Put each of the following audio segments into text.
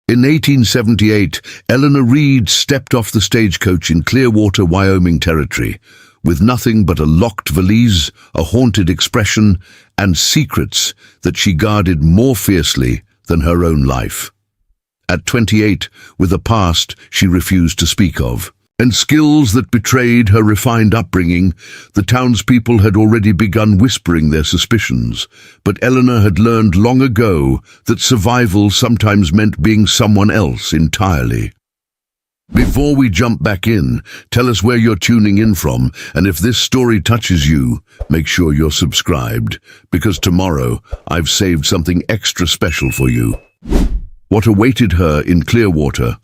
In 1878, Eleanor Reed stepped off the stagecoach in Clearwater, Wyoming territory, with nothing but a locked valise, a haunted expression, and secrets that she guarded more fiercely than her own life. At 28, with a past she refused to speak of, and skills that betrayed her refined upbringing, the townspeople had already begun whispering their suspicions. But Eleanor had learned long ago that survival sometimes meant being someone else entirely. Before we jump back in, tell us where you're tuning in from, and if this story touches you, make sure you're subscribed, because tomorrow I've saved something extra special for you. What awaited her in Clearwater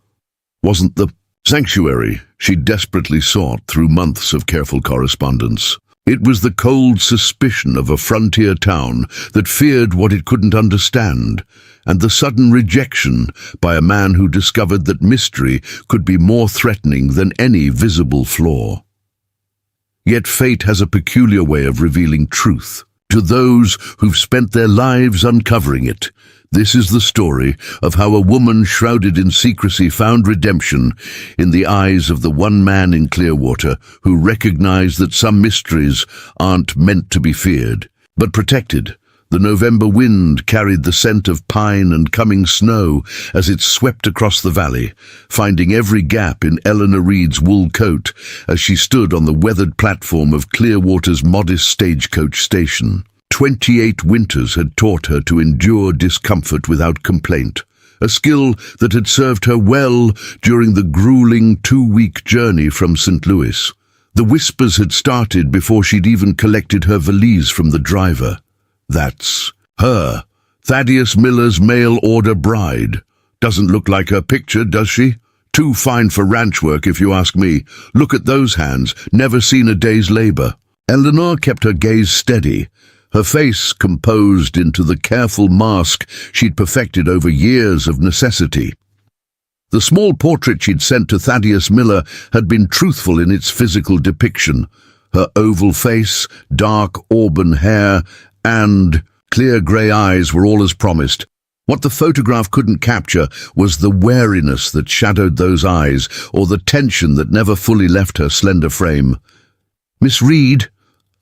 wasn't the sanctuary she desperately sought through months of careful correspondence. It was the cold suspicion of a frontier town that feared what it couldn't understand, and the sudden rejection by a man who discovered that mystery could be more threatening than any visible flaw. Yet fate has a peculiar way of revealing truth to those who've spent their lives uncovering it. This is the story of how a woman shrouded in secrecy found redemption in the eyes of the one man in Clearwater who recognized that some mysteries aren't meant to be feared, but protected. The November wind carried the scent of pine and coming snow as it swept across the valley, finding every gap in Eleanor Reed's wool coat as she stood on the weathered platform of Clearwater's modest stagecoach station. 28 winters had taught her to endure discomfort without complaint, a skill that had served her well during the grueling 2-week journey from St. Louis. The whispers had started before she'd even collected her valise from the driver. That's her, Thaddeus Miller's mail-order bride. Doesn't look like her picture, does she? Too fine for ranch work, if you ask me. Look at those hands, never seen a day's labor. Eleanor kept her gaze steady, her face composed into the careful mask she'd perfected over years of necessity. The small portrait she'd sent to Thaddeus Miller had been truthful in its physical depiction. Her oval face, dark auburn hair, and clear grey eyes were all as promised. What the photograph couldn't capture was the wariness that shadowed those eyes, or the tension that never fully left her slender frame. "Miss Reed,"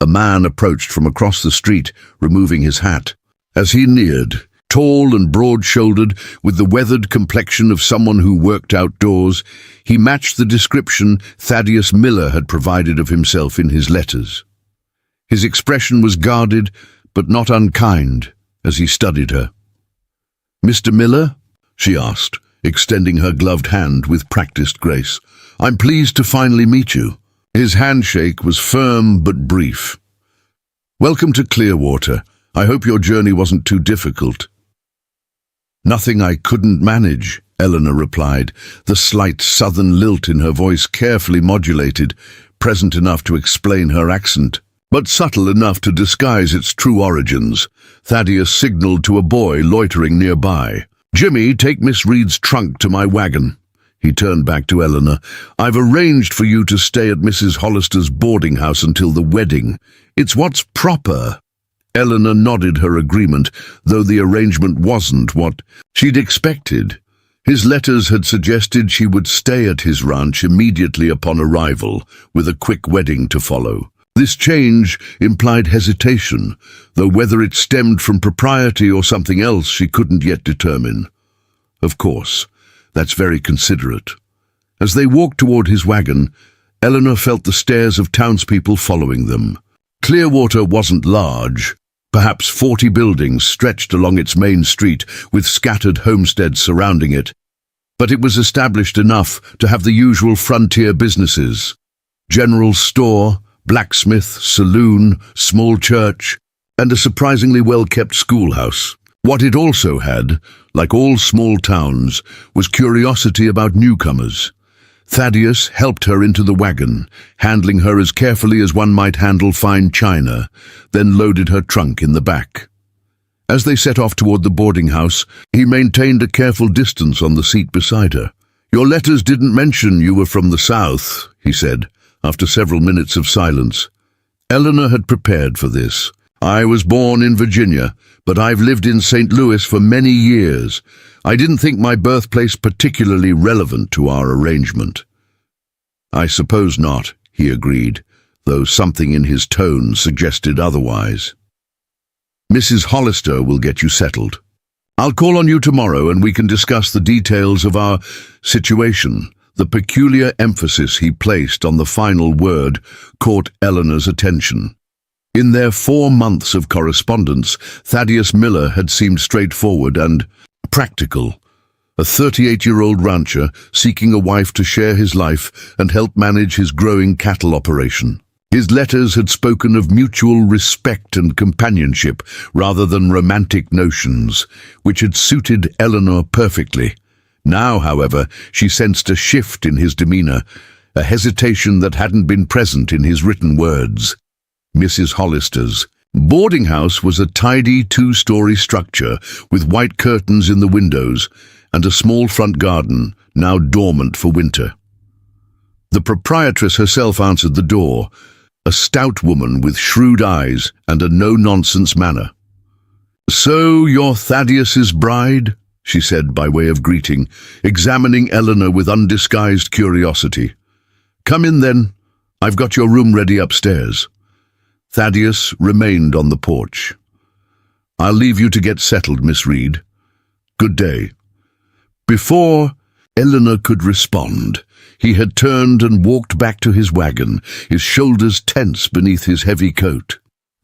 a man approached from across the street, removing his hat. As he neared, tall and broad-shouldered, with the weathered complexion of someone who worked outdoors, he matched the description Thaddeus Miller had provided of himself in his letters. His expression was guarded, but not unkind, as he studied her. "Mr. Miller?" she asked, extending her gloved hand with practiced grace. "I'm pleased to finally meet you." His handshake was firm but brief. "Welcome to Clearwater. I hope your journey wasn't too difficult." "Nothing I couldn't manage," Eleanor replied, the slight southern lilt in her voice carefully modulated, present enough to explain her accent, but subtle enough to disguise its true origins. Thaddeus signaled to a boy loitering nearby. "Jimmy, take Miss Reed's trunk to my wagon." He turned back to Eleanor. "I've arranged for you to stay at Mrs. Hollister's boarding house until the wedding. It's what's proper." Eleanor nodded her agreement, though the arrangement wasn't what she'd expected. His letters had suggested she would stay at his ranch immediately upon arrival, with a quick wedding to follow. This change implied hesitation, though whether it stemmed from propriety or something else she couldn't yet determine. Of course, that's very considerate. As they walked toward his wagon, Eleanor felt the stares of townspeople following them. Clearwater wasn't large. Perhaps 40 buildings stretched along its main street, with scattered homesteads surrounding it. But it was established enough to have the usual frontier businesses: general store, blacksmith, saloon, small church, and a surprisingly well-kept schoolhouse. What it also had, like all small towns, was curiosity about newcomers. Thaddeus helped her into the wagon, handling her as carefully as one might handle fine china, then loaded her trunk in the back. As they set off toward the boarding house, he maintained a careful distance on the seat beside her. "Your letters didn't mention you were from the South," he said, after several minutes of silence. Eleanor had prepared for this. I was born in Virginia, but I've lived in St. Louis for many years. I didn't think my birthplace particularly relevant to our arrangement." "I suppose not," he agreed, though something in his tone suggested otherwise. "Mrs. Hollister will get you settled. I'll call on you tomorrow and we can discuss the details of our situation." The peculiar emphasis he placed on the final word caught Eleanor's attention. In their 4 months of correspondence, Thaddeus Miller had seemed straightforward and practical. A 38-year-old rancher seeking a wife to share his life and help manage his growing cattle operation. His letters had spoken of mutual respect and companionship rather than romantic notions, which had suited Eleanor perfectly. Now, however, she sensed a shift in his demeanor, a hesitation that hadn't been present in his written words. Mrs. Hollister's boarding house was a tidy 2-story structure with white curtains in the windows and a small front garden, now dormant for winter. The proprietress herself answered the door, a stout woman with shrewd eyes and a no-nonsense manner. "So you're Thaddeus's bride?" she said by way of greeting, examining Eleanor with undisguised curiosity. "Come in then. I've got your room ready upstairs." Thaddeus remained on the porch. "I'll leave you to get settled, Miss Reed. Good day." Before Eleanor could respond, he had turned and walked back to his wagon, his shoulders tense beneath his heavy coat.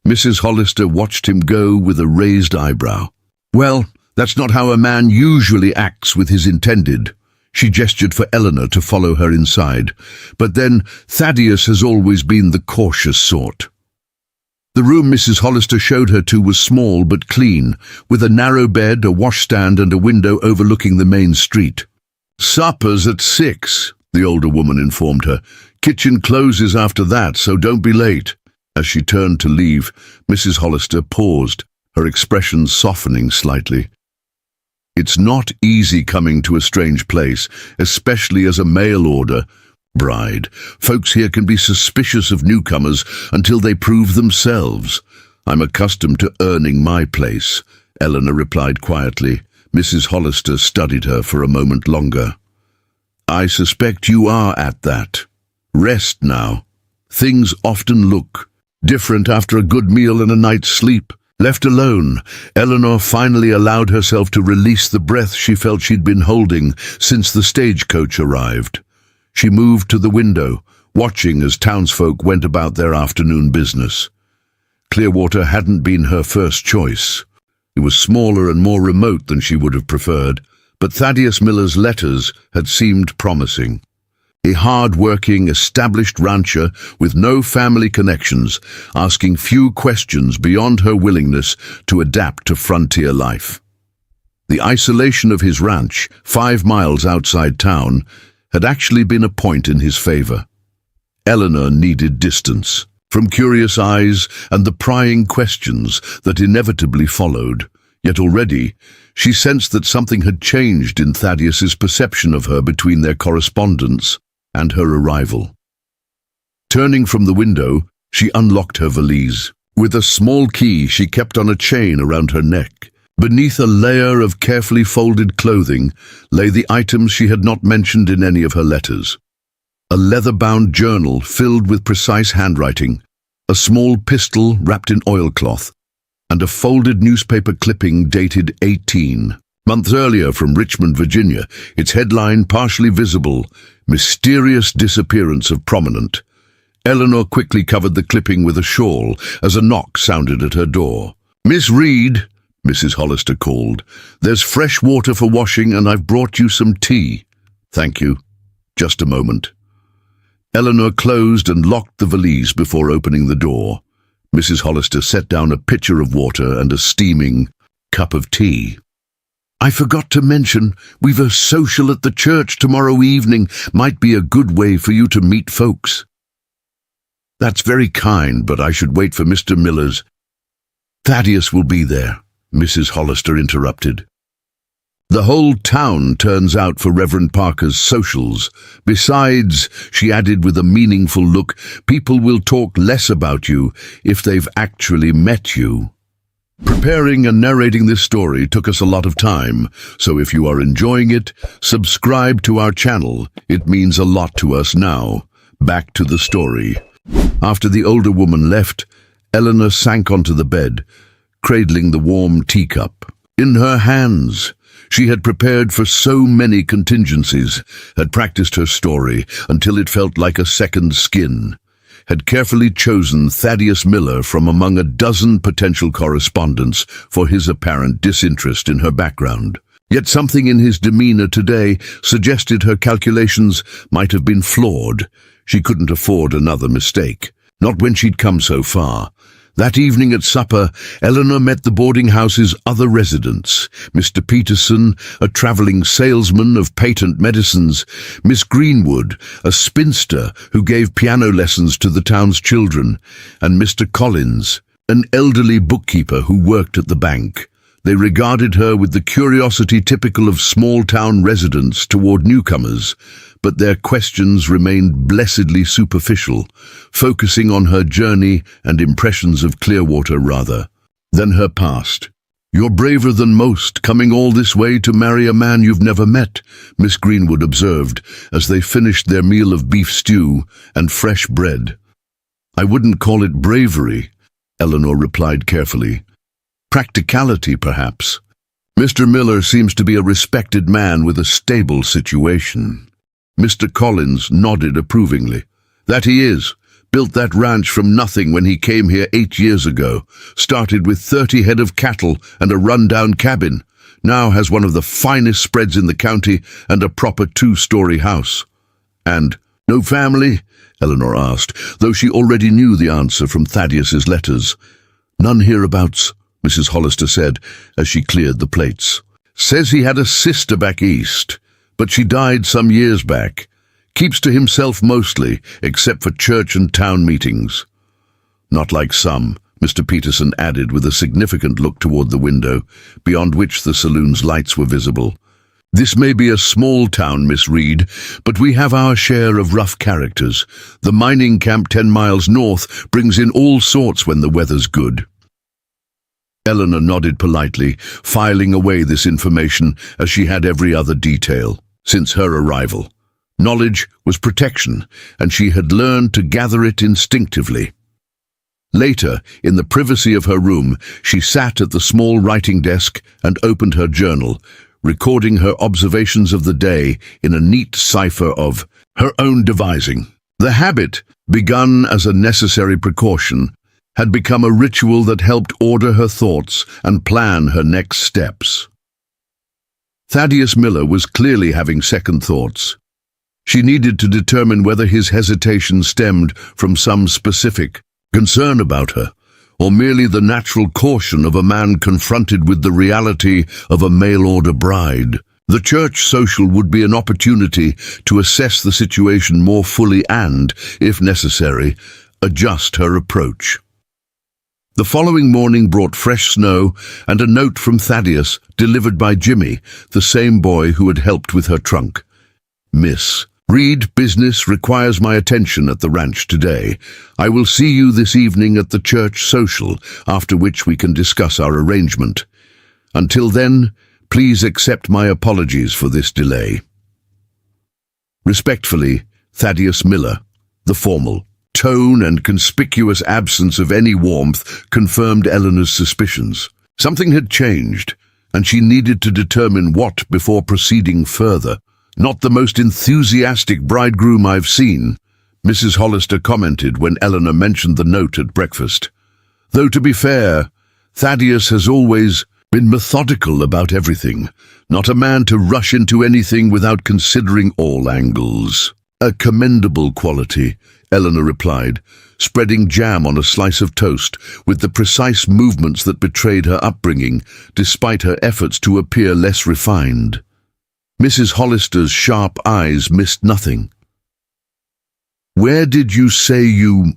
Mrs. Hollister watched him go with a raised eyebrow. "Well, that's not how a man usually acts with his intended." She gestured for Eleanor to follow her inside. "But then Thaddeus has always been the cautious sort." The room Mrs. Hollister showed her to was small but clean, with a narrow bed, a washstand and a window overlooking the main street. "Supper's at 6, the older woman informed her. "Kitchen closes after that, so don't be late." As she turned to leave, Mrs. Hollister paused, her expression softening slightly. "It's not easy coming to a strange place, especially as a mail order bride. Folks here can be suspicious of newcomers until they prove themselves. I'm accustomed to earning my place," Eleanor replied quietly. Mrs. Hollister studied her for a moment longer. "I suspect you are at that. Rest now. Things often look different after a good meal and a night's sleep." Left alone, Eleanor finally allowed herself to release the breath she felt she'd been holding since the stagecoach arrived. She moved to the window, watching as townsfolk went about their afternoon business. Clearwater hadn't been her first choice. It was smaller and more remote than she would have preferred, but Thaddeus Miller's letters had seemed promising. A hard-working, established rancher with no family connections, asking few questions beyond her willingness to adapt to frontier life. The isolation of his ranch, 5 miles outside town, had actually been a point in his favor. Eleanor needed distance from curious eyes and the prying questions that inevitably followed. Yet already, she sensed that something had changed in Thaddeus's perception of her between their correspondence and her arrival. Turning from the window, she unlocked her valise. With a small key she kept on a chain around her neck. Beneath a layer of carefully folded clothing lay the items she had not mentioned in any of her letters. A leather-bound journal filled with precise handwriting, a small pistol wrapped in oilcloth, and a folded newspaper clipping dated 18 months earlier from Richmond, Virginia, its headline partially visible, "Mysterious Disappearance of Prominent." Eleanor quickly covered the clipping with a shawl as a knock sounded at her door. "Miss Reed," Mrs. Hollister called. "There's fresh water for washing and I've brought you some tea." "Thank you. Just a moment." Eleanor closed and locked the valise before opening the door. Mrs. Hollister set down a pitcher of water and a steaming cup of tea. "I forgot to mention, we've a social at the church tomorrow evening. Might be a good way for you to meet folks." "That's very kind, but I should wait for Mr. Miller's." "Thaddeus will be there," Mrs. Hollister interrupted. The whole town turns out for Reverend Parker's socials. Besides, she added with a meaningful look, people will talk less about you if they've actually met you. Preparing and narrating this story took us a lot of time, so if you are enjoying it, subscribe to our channel. It means a lot to us now. Back to the story. After the older woman left, Eleanor sank onto the bed, cradling the warm teacup. In her hands, she had prepared for so many contingencies, had practiced her story until it felt like a second skin, had carefully chosen Thaddeus Miller from among a dozen potential correspondents for his apparent disinterest in her background. Yet something in his demeanor today suggested her calculations might have been flawed. She couldn't afford another mistake, not when she'd come so far. That evening at supper, Eleanor met the boarding house's other residents, Mr. Peterson, a travelling salesman of patent medicines, Miss Greenwood, a spinster who gave piano lessons to the town's children, and Mr. Collins, an elderly bookkeeper who worked at the bank. They regarded her with the curiosity typical of small-town residents toward newcomers, but their questions remained blessedly superficial, focusing on her journey and impressions of Clearwater rather than her past. "You're braver than most, coming all this way to marry a man you've never met," Miss Greenwood observed as they finished their meal of beef stew and fresh bread. "I wouldn't call it bravery," Eleanor replied carefully. "Practicality, perhaps. Mr. Miller seems to be a respected man with a stable situation." Mr. Collins nodded approvingly. "That he is. Built that ranch from nothing when he came here 8 years ago. Started with 30 head of cattle and a run-down cabin. Now has one of the finest spreads in the county and a proper 2-story house." "And no family?" Eleanor asked, though she already knew the answer from Thaddeus's letters. "None hereabouts," Mrs. Hollister said as she cleared the plates. "Says he had a sister back east, but she died some years back. Keeps to himself mostly, except for church and town meetings." "Not like some," Mr. Peterson added with a significant look toward the window, beyond which the saloon's lights were visible. "This may be a small town, Miss Reed, but we have our share of rough characters. The mining camp 10 miles north brings in all sorts when the weather's good." Eleanor nodded politely, filing away this information as she had every other detail since her arrival. Knowledge was protection, and she had learned to gather it instinctively. Later, in the privacy of her room, she sat at the small writing desk and opened her journal, recording her observations of the day in a neat cipher of her own devising. The habit, begun as a necessary precaution, had become a ritual that helped order her thoughts and plan her next steps. Thaddeus Miller was clearly having second thoughts. She needed to determine whether his hesitation stemmed from some specific concern about her, or merely the natural caution of a man confronted with the reality of a mail-order bride. The church social would be an opportunity to assess the situation more fully and, if necessary, adjust her approach. The following morning brought fresh snow and a note from Thaddeus delivered by Jimmy, the same boy who had helped with her trunk. "Miss Reed, business requires my attention at the ranch today. I will see you this evening at the church social, after which we can discuss our arrangement. Until then, please accept my apologies for this delay. Respectfully, Thaddeus Miller." The formal tone and conspicuous absence of any warmth confirmed Eleanor's suspicions. Something had changed, and she needed to determine what before proceeding further. "Not the most enthusiastic bridegroom I've seen," Mrs. Hollister commented when Eleanor mentioned the note at breakfast. "Though to be fair, Thaddeus has always been methodical about everything, not a man to rush into anything without considering all angles." "A commendable quality," Eleanor replied, spreading jam on a slice of toast with the precise movements that betrayed her upbringing, despite her efforts to appear less refined. Mrs. Hollister's sharp eyes missed nothing. "Where did you say you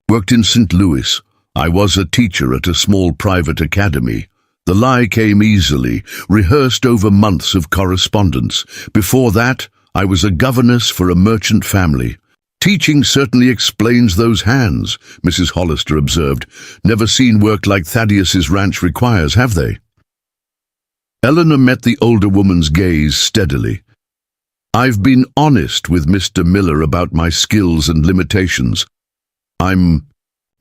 worked?" "In St. Louis. I was a teacher at a small private academy." The lie came easily, rehearsed over months of correspondence. Before that, I was a governess for a merchant family. Teaching certainly explains those hands, Mrs. Hollister observed. Never seen work like Thaddeus's ranch requires, have they? Eleanor met the older woman's gaze steadily. I've been honest with Mr. Miller about my skills and limitations. I'm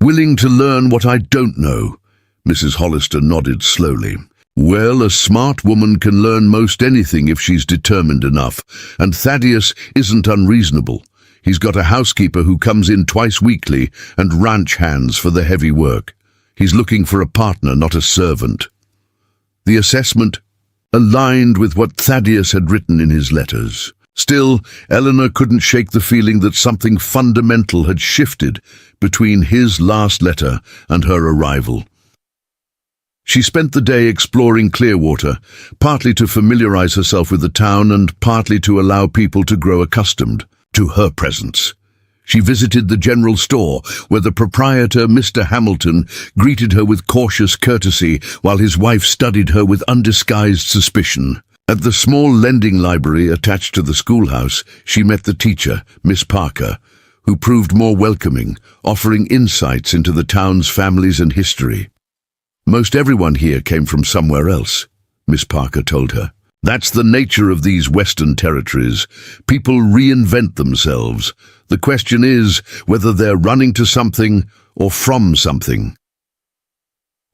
willing to learn what I don't know. Mrs. Hollister nodded slowly. Well, a smart woman can learn most anything if she's determined enough, and Thaddeus isn't unreasonable. He's got a housekeeper who comes in twice weekly and ranch hands for the heavy work. He's looking for a partner, not a servant. The assessment aligned with what Thaddeus had written in his letters. Still, Eleanor couldn't shake the feeling that something fundamental had shifted between his last letter and her arrival. She spent the day exploring Clearwater, partly to familiarize herself with the town and partly to allow people to grow accustomed to her presence. She visited the general store, where the proprietor, Mr. Hamilton, greeted her with cautious courtesy while his wife studied her with undisguised suspicion. At the small lending library attached to the schoolhouse, she met the teacher, Miss Parker, who proved more welcoming, offering insights into the town's families and history. Most everyone here came from somewhere else, Miss Parker told her. That's the nature of these Western territories. People reinvent themselves. The question is whether they're running to something or from something.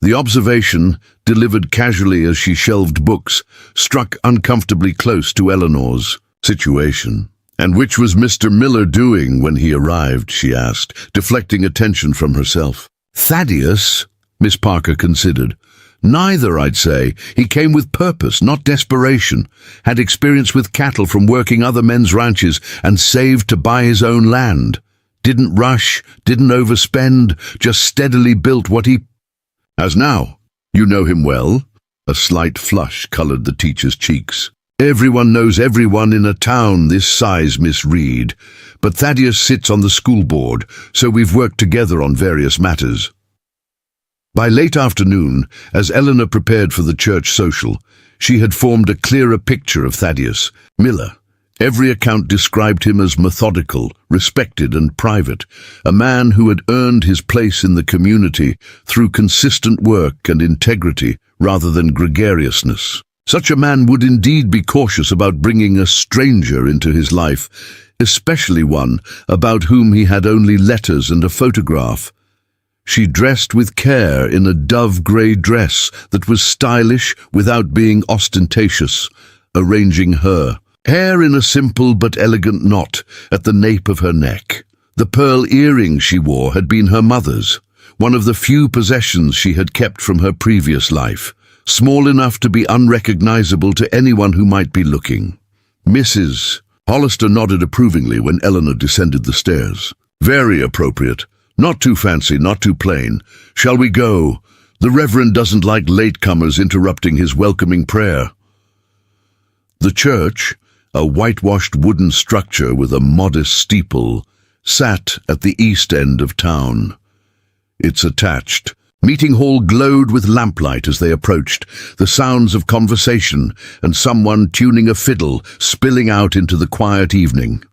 The observation, delivered casually as she shelved books, struck uncomfortably close to Eleanor's situation. And which was Mr. Miller doing when he arrived, she asked, deflecting attention from herself. Thaddeus, Miss Parker considered. Neither, I'd say. He came with purpose, not desperation, had experience with cattle from working other men's ranches, and saved to buy his own land. Didn't rush, didn't overspend, just steadily built what he... As now, you know him well? A slight flush colored the teacher's cheeks. Everyone knows everyone in a town this size, Miss Reed. But Thaddeus sits on the school board, so we've worked together on various matters. By late afternoon, as Eleanor prepared for the church social, she had formed a clearer picture of Thaddeus Miller. Every account described him as methodical, respected and private, a man who had earned his place in the community through consistent work and integrity rather than gregariousness. Such a man would indeed be cautious about bringing a stranger into his life, especially one about whom he had only letters and a photograph. She dressed with care in a dove-grey dress that was stylish without being ostentatious, arranging her hair in a simple but elegant knot at the nape of her neck. The pearl earring she wore had been her mother's, one of the few possessions she had kept from her previous life, small enough to be unrecognizable to anyone who might be looking. Mrs. Hollister nodded approvingly when Eleanor descended the stairs. Very appropriate. Not too fancy, not too plain. Shall we go? The Reverend doesn't like latecomers interrupting his welcoming prayer. The church, a whitewashed wooden structure with a modest steeple, sat at the east end of town. Its attached meeting hall glowed with lamplight as they approached, the sounds of conversation and someone tuning a fiddle spilling out into the quiet evening.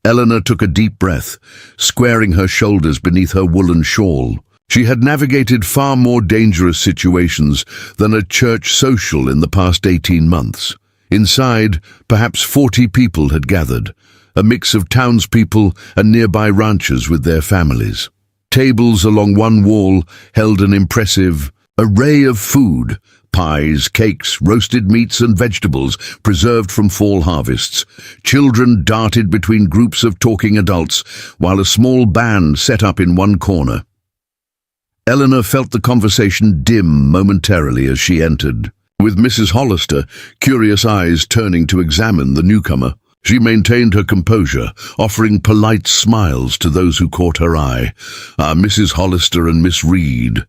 Eleanor took a deep breath, squaring her shoulders beneath her woolen shawl. She had navigated far more dangerous situations than a church social in the past 18 months. Inside, perhaps 40 people had gathered, a mix of townspeople and nearby ranchers with their families. Tables along one wall held an impressive array of food, pies, cakes, roasted meats and vegetables preserved from fall harvests. Children darted between groups of talking adults, while a small band set up in one corner. Eleanor felt the conversation dim momentarily as she entered. With Mrs. Hollister, curious eyes turning to examine the newcomer, she maintained her composure, offering polite smiles to those who caught her eye. Mrs. Hollister and Miss Reed.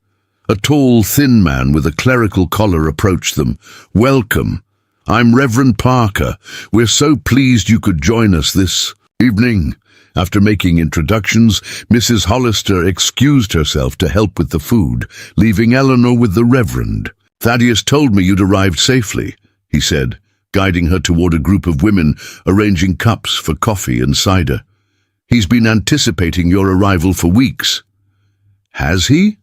A tall, thin man with a clerical collar approached them. Welcome. I'm Reverend Parker. We're so pleased you could join us this evening. After making introductions, Mrs. Hollister excused herself to help with the food, leaving Eleanor with the Reverend. "Thaddeus told me you'd arrived safely," he said, guiding her toward a group of women arranging cups for coffee and cider. "He's been anticipating your arrival for weeks." "Has he?"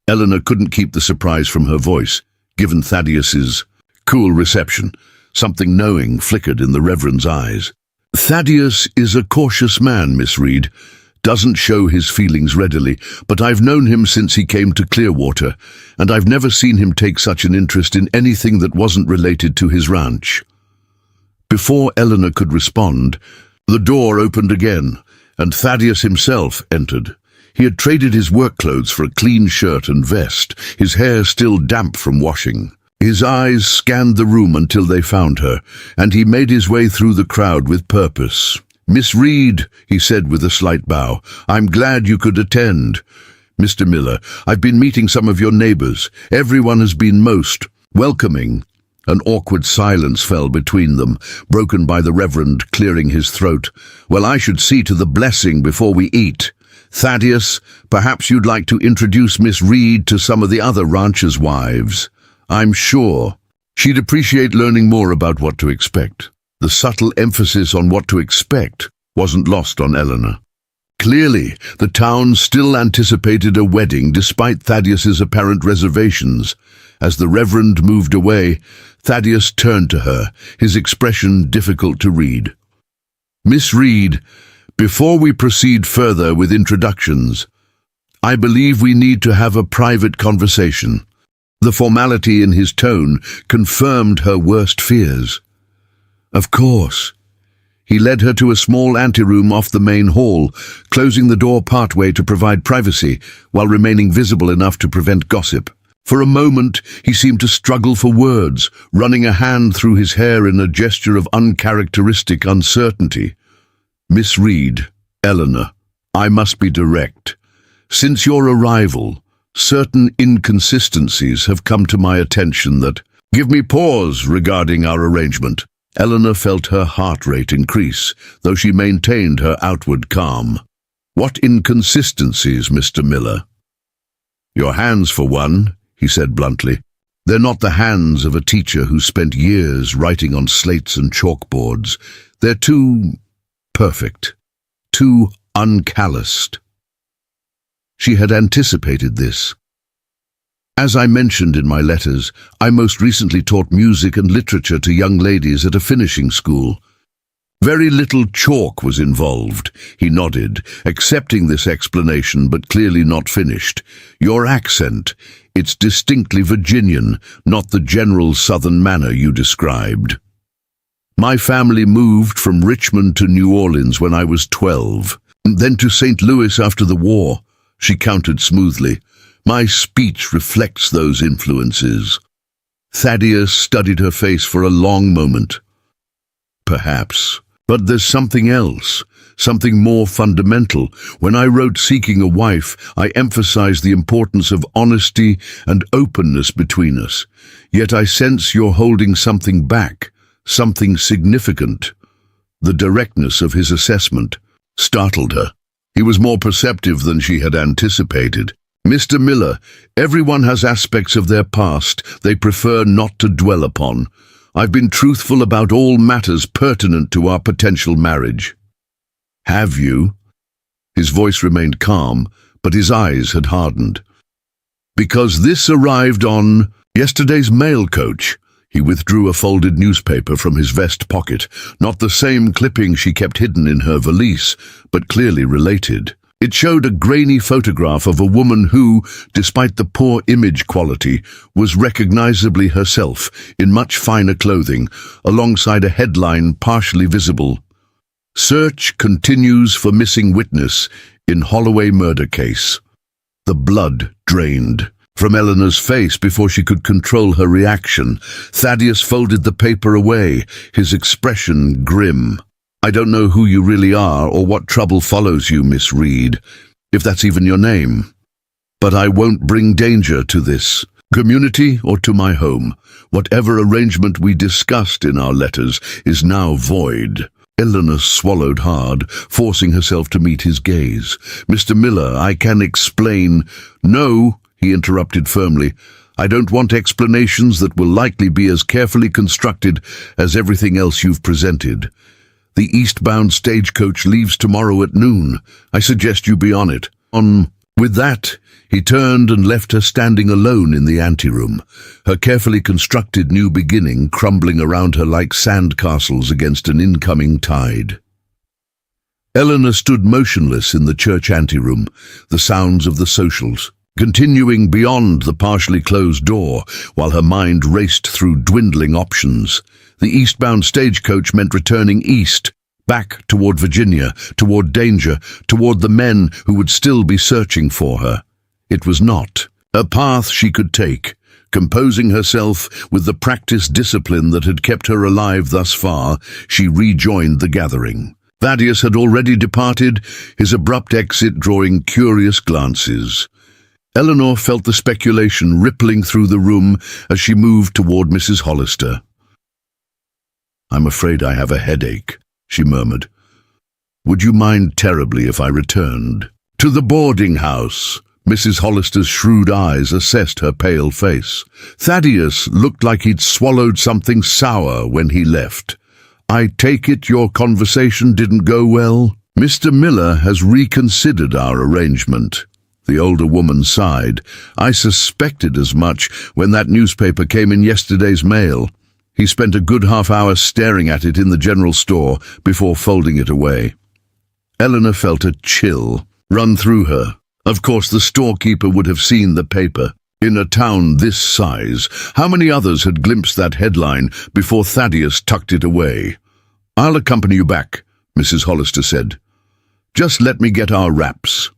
Eleanor couldn't keep the surprise from her voice, given Thaddeus's cool reception. Something knowing flickered in the Reverend's eyes. "Thaddeus is a cautious man, Miss Reed. Doesn't show his feelings readily, but I've known him since he came to Clearwater, and I've never seen him take such an interest in anything that wasn't related to his ranch." Before Eleanor could respond, the door opened again, and Thaddeus himself entered. He had traded his work clothes for a clean shirt and vest, his hair still damp from washing. His eyes scanned the room until they found her, and he made his way through the crowd with purpose. "Miss Reed," he said with a slight bow, "I'm glad you could attend. Mr. Miller, I've been meeting some of your neighbors. Everyone has been most welcoming." An awkward silence fell between them, broken by the Reverend clearing his throat. "Well, I should see to the blessing before we eat. Thaddeus, perhaps you'd like to introduce Miss Reed to some of the other ranchers' wives. I'm sure she'd appreciate learning more about what to expect." The subtle emphasis on what to expect wasn't lost on Eleanor. Clearly, the town still anticipated a wedding despite Thaddeus's apparent reservations. As the Reverend moved away, Thaddeus turned to her, his expression difficult to read. "Miss Reed, before we proceed further with introductions, I believe we need to have a private conversation." The formality in his tone confirmed her worst fears. "Of course." He led her to a small anteroom off the main hall, closing the door partway to provide privacy, while remaining visible enough to prevent gossip. For a moment, he seemed to struggle for words, running a hand through his hair in a gesture of uncharacteristic uncertainty. "Miss Reed, Eleanor, I must be direct. Since your arrival, certain inconsistencies have come to my attention that give me pause regarding our arrangement." Eleanor felt her heart rate increase, though she maintained her outward calm. "What inconsistencies, Mr. Miller?" "Your hands, for one," he said bluntly. "They're not the hands of a teacher who spent years writing on slates and chalkboards. They're too perfect, too uncalloused." She had anticipated this. "As I mentioned in my letters, I most recently taught music and literature to young ladies at a finishing school. Very little chalk was involved," he nodded, accepting this explanation but clearly not finished. "Your accent, it's distinctly Virginian, not the general Southern manner you described. My family moved from Richmond to New Orleans when I was 12, then to St. Louis after the war," she countered smoothly. "My speech reflects those influences." Thaddeus studied her face for a long moment. "Perhaps. But there's something else, something more fundamental. When I wrote Seeking a Wife, I emphasized the importance of honesty and openness between us. Yet I sense you're holding something back, something significant." The directness of his assessment startled her. He was more perceptive than she had anticipated. "Mr. Miller, everyone has aspects of their past they prefer not to dwell upon. I've been truthful about all matters pertinent to our potential marriage." "Have you?" His voice remained calm, but his eyes had hardened. "Because this arrived on yesterday's mail coach." He withdrew a folded newspaper from his vest pocket, not the same clipping she kept hidden in her valise, but clearly related. It showed a grainy photograph of a woman who, despite the poor image quality, was recognizably herself in much finer clothing, alongside a headline partially visible: "Search continues for missing witness in Holloway murder case." The blood drained from Eleanor's face before she could control her reaction. Thaddeus folded the paper away, his expression grim. "I don't know who you really are or what trouble follows you, Miss Reed, if that's even your name. But I won't bring danger to this community or to my home. Whatever arrangement we discussed in our letters is now void." Eleanor swallowed hard, forcing herself to meet his gaze. "Mr. Miller, I can explain—" "No," he interrupted firmly. I don't want explanations that will likely be as carefully constructed as everything else you've presented. The eastbound stagecoach leaves tomorrow at noon. I suggest you be on it. With that, he turned and left her standing alone in the anteroom, her carefully constructed new beginning crumbling around her like sandcastles against an incoming tide. Eleanor stood motionless in the church anteroom, the sounds of the socials continuing beyond the partially closed door, while her mind raced through dwindling options. The eastbound stagecoach meant returning east, back toward Virginia, toward danger, toward the men who would still be searching for her. It was not a path she could take. Composing herself with the practiced discipline that had kept her alive thus far, she rejoined the gathering. Thaddeus had already departed, his abrupt exit drawing curious glances. Eleanor felt the speculation rippling through the room as she moved toward Mrs. Hollister. "I'm afraid I have a headache," she murmured. "Would you mind terribly if I returned to the boarding house?" Mrs. Hollister's shrewd eyes assessed her pale face. Thaddeus looked like he'd swallowed something sour when he left. "I take it your conversation didn't go well?" "Mr. Miller has reconsidered our arrangement." The older woman sighed. "I suspected as much when that newspaper came in yesterday's mail. He spent a good half hour staring at it in the general store before folding it away." Eleanor felt a chill run through her. Of course, the storekeeper would have seen the paper. In a town this size, how many others had glimpsed that headline before Thaddeus tucked it away? "I'll accompany you back," Mrs. Hollister said. "Just let me get our wraps."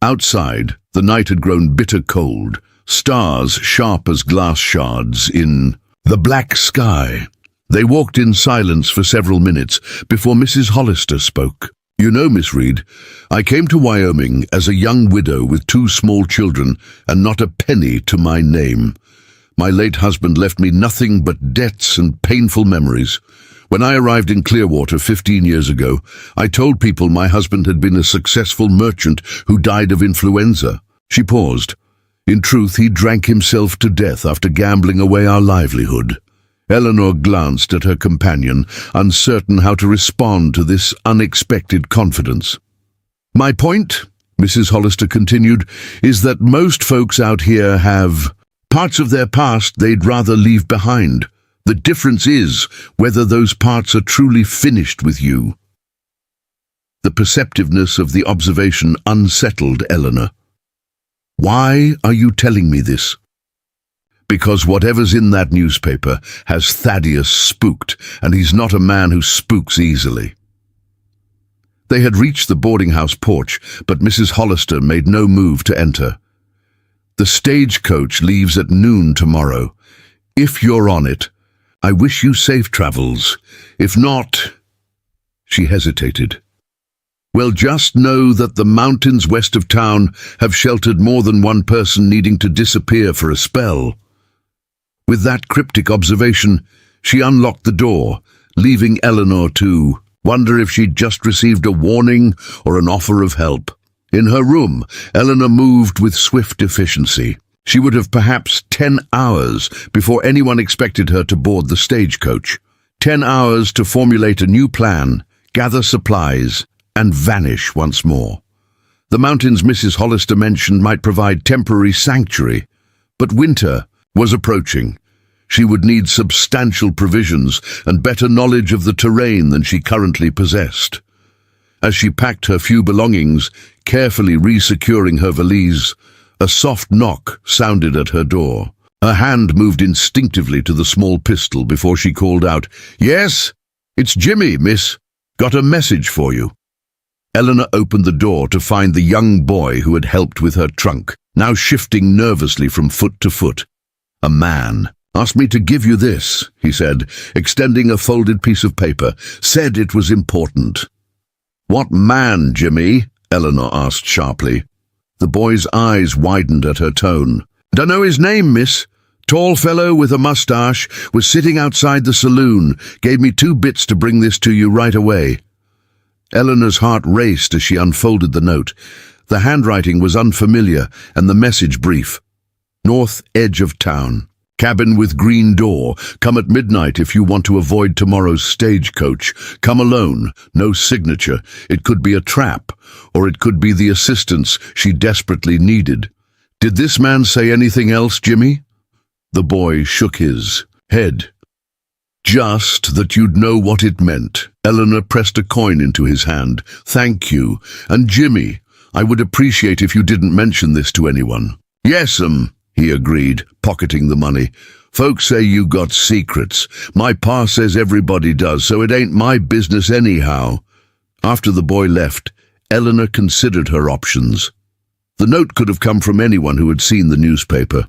Outside, the night had grown bitter cold, stars sharp as glass shards in the black sky. They walked in silence for several minutes before Mrs. Hollister spoke. "You know, Miss Reed, I came to Wyoming as a young widow with 2 small children and not a penny to my name. My late husband left me nothing but debts and painful memories. When I arrived in Clearwater 15 years ago, I told people my husband had been a successful merchant who died of influenza." She paused. "In truth, he drank himself to death after gambling away our livelihood." Eleanor glanced at her companion, uncertain how to respond to this unexpected confidence. "My point," Mrs. Hollister continued, "is that most folks out here have parts of their past they'd rather leave behind. The difference is whether those parts are truly finished with you." The perceptiveness of the observation unsettled Eleanor. "Why are you telling me this?" "Because whatever's in that newspaper has Thaddeus spooked, and he's not a man who spooks easily." They had reached the boarding house porch, but Mrs. Hollister made no move to enter. "The stagecoach leaves at noon tomorrow. If you're on it, I wish you safe travels. If not—" She hesitated. "Well, just know that the mountains west of town have sheltered more than one person needing to disappear for a spell." With that cryptic observation, she unlocked the door, leaving Eleanor to wonder if she'd just received a warning or an offer of help. In her room, Eleanor moved with swift efficiency. She would have perhaps 10 hours before anyone expected her to board the stagecoach. 10 hours to formulate a new plan, gather supplies, and vanish once more. The mountains Mrs. Hollister mentioned might provide temporary sanctuary, but winter was approaching. She would need substantial provisions and better knowledge of the terrain than she currently possessed. As she packed her few belongings, carefully resecuring her valise, a soft knock sounded at her door. Her hand moved instinctively to the small pistol before she called out, "Yes, it's Jimmy, miss. Got a message for you." Eleanor opened the door to find the young boy who had helped with her trunk, now shifting nervously from foot to foot. "A man asked me to give you this," he said, extending a folded piece of paper. "Said it was important." "What man, Jimmy?" Eleanor asked sharply. The boy's eyes widened at her tone. "Dunno his name, miss. Tall fellow with a mustache, was sitting outside the saloon. Gave me 2 bits to bring this to you right away." Eleanor's heart raced as she unfolded the note. The handwriting was unfamiliar and the message brief. North edge of town. Cabin with green door. Come at midnight if you want to avoid tomorrow's stagecoach. Come alone. No signature. It could be a trap, or it could be the assistance she desperately needed. Did this man say anything else, Jimmy? The boy shook his head. Just that you'd know what it meant. Eleanor pressed a coin into his hand. Thank you. And Jimmy, I would appreciate if you didn't mention this to anyone. Yes, he agreed, pocketing the money. Folks say you got secrets. My pa says everybody does, so it ain't my business anyhow. After the boy left, Eleanor considered her options. The note could have come from anyone who had seen the newspaper.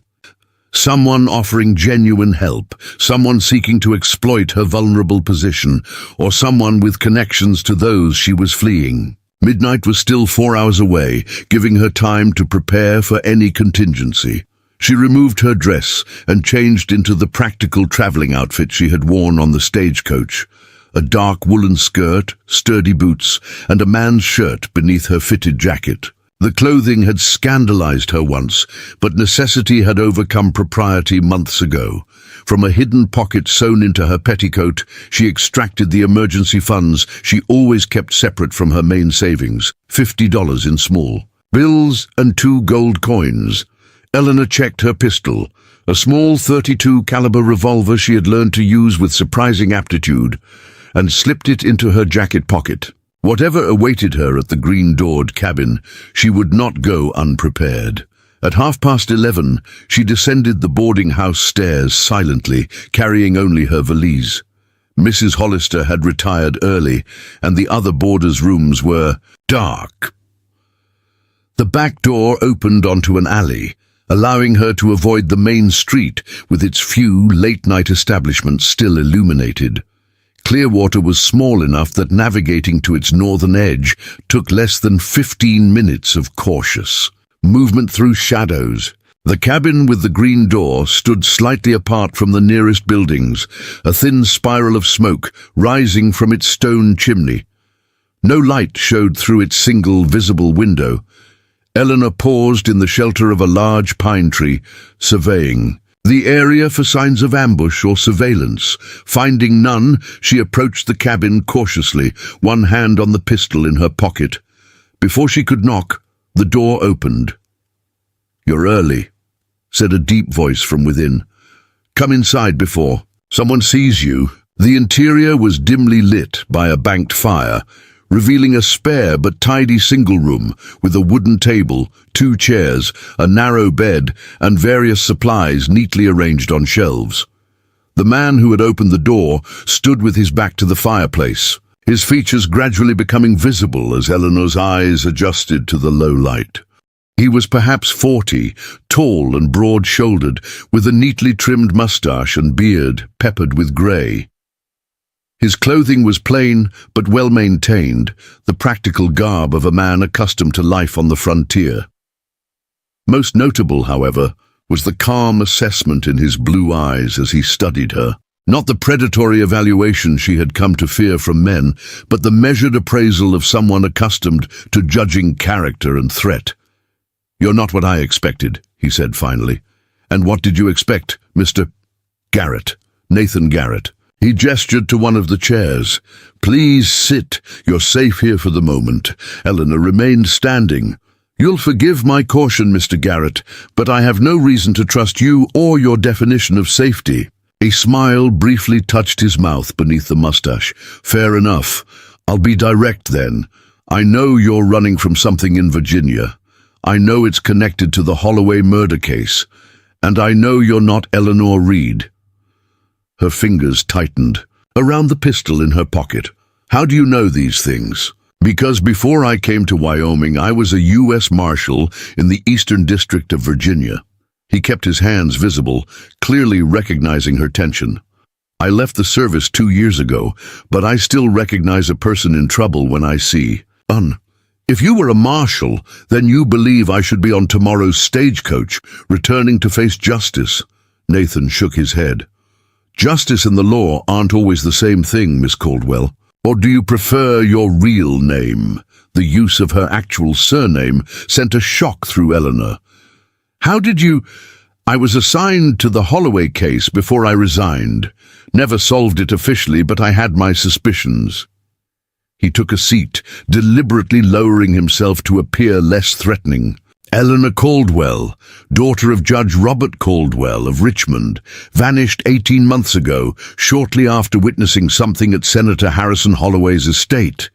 Someone offering genuine help, someone seeking to exploit her vulnerable position, or someone with connections to those she was fleeing. Midnight was still 4 hours away, giving her time to prepare for any contingency. She removed her dress and changed into the practical traveling outfit she had worn on the stagecoach. A dark woolen skirt, sturdy boots, and a man's shirt beneath her fitted jacket. The clothing had scandalized her once, but necessity had overcome propriety months ago. From a hidden pocket sewn into her petticoat, she extracted the emergency funds she always kept separate from her main savings, $50 in small bills and 2 gold coins. Eleanor checked her pistol, a small .32 caliber revolver she had learned to use with surprising aptitude, and slipped it into her jacket pocket. Whatever awaited her at the green-doored cabin, she would not go unprepared. At 11:30, she descended the boarding house stairs silently, carrying only her valise. Mrs. Hollister had retired early, and the other boarders' rooms were dark. The back door opened onto an alley, allowing her to avoid the main street with its few late-night establishments still illuminated. Clearwater was small enough that navigating to its northern edge took less than 15 minutes of cautious movement through shadows. The cabin with the green door stood slightly apart from the nearest buildings, a thin spiral of smoke rising from its stone chimney. No light showed through its single visible window. Eleanor paused in the shelter of a large pine tree, surveying the area for signs of ambush or surveillance. Finding none, she approached the cabin cautiously, one hand on the pistol in her pocket. Before she could knock, the door opened. "You're early," said a deep voice from within. "Come inside before someone sees you." The interior was dimly lit by a banked fire, revealing a spare but tidy single room with a wooden table, 2 chairs, a narrow bed, and various supplies neatly arranged on shelves. The man who had opened the door stood with his back to the fireplace, his features gradually becoming visible as Eleanor's eyes adjusted to the low light. He was perhaps 40, tall and broad-shouldered, with a neatly trimmed mustache and beard peppered with grey. His clothing was plain but well-maintained, the practical garb of a man accustomed to life on the frontier. Most notable, however, was the calm assessment in his blue eyes as he studied her. Not the predatory evaluation she had come to fear from men, but the measured appraisal of someone accustomed to judging character and threat. "You're not what I expected," he said finally. "And what did you expect, Mr. Garrett? Nathan Garrett?" He gestured to one of the chairs. "Please sit. You're safe here for the moment." Eleanor remained standing. "You'll forgive my caution, Mr. Garrett, but I have no reason to trust you or your definition of safety." A smile briefly touched his mouth beneath the mustache. "Fair enough. I'll be direct then. I know you're running from something in Virginia. I know it's connected to the Holloway murder case. And I know you're not Eleanor Reed." Her fingers tightened around the pistol in her pocket. "How do you know these things?" "Because before I came to Wyoming, I was a U.S. Marshal in the Eastern District of Virginia." He kept his hands visible, clearly recognizing her tension. "I left the service 2 years ago, but I still recognize a person in trouble when I see If you were a marshal, then you believe I should be on tomorrow's stagecoach, returning to face justice." Nathan shook his head. "Justice and the law aren't always the same thing, Miss Caldwell. Or do you prefer your real name?" The use of her actual surname sent a shock through Eleanor. "How did you—" I was assigned to the Holloway case before I resigned. Never solved it officially, but I had my suspicions. He took a seat, deliberately lowering himself to appear less threatening. Eleanor Caldwell, daughter of Judge Robert Caldwell of Richmond, vanished 18 months ago, shortly after witnessing something at Senator Harrison Holloway's estate.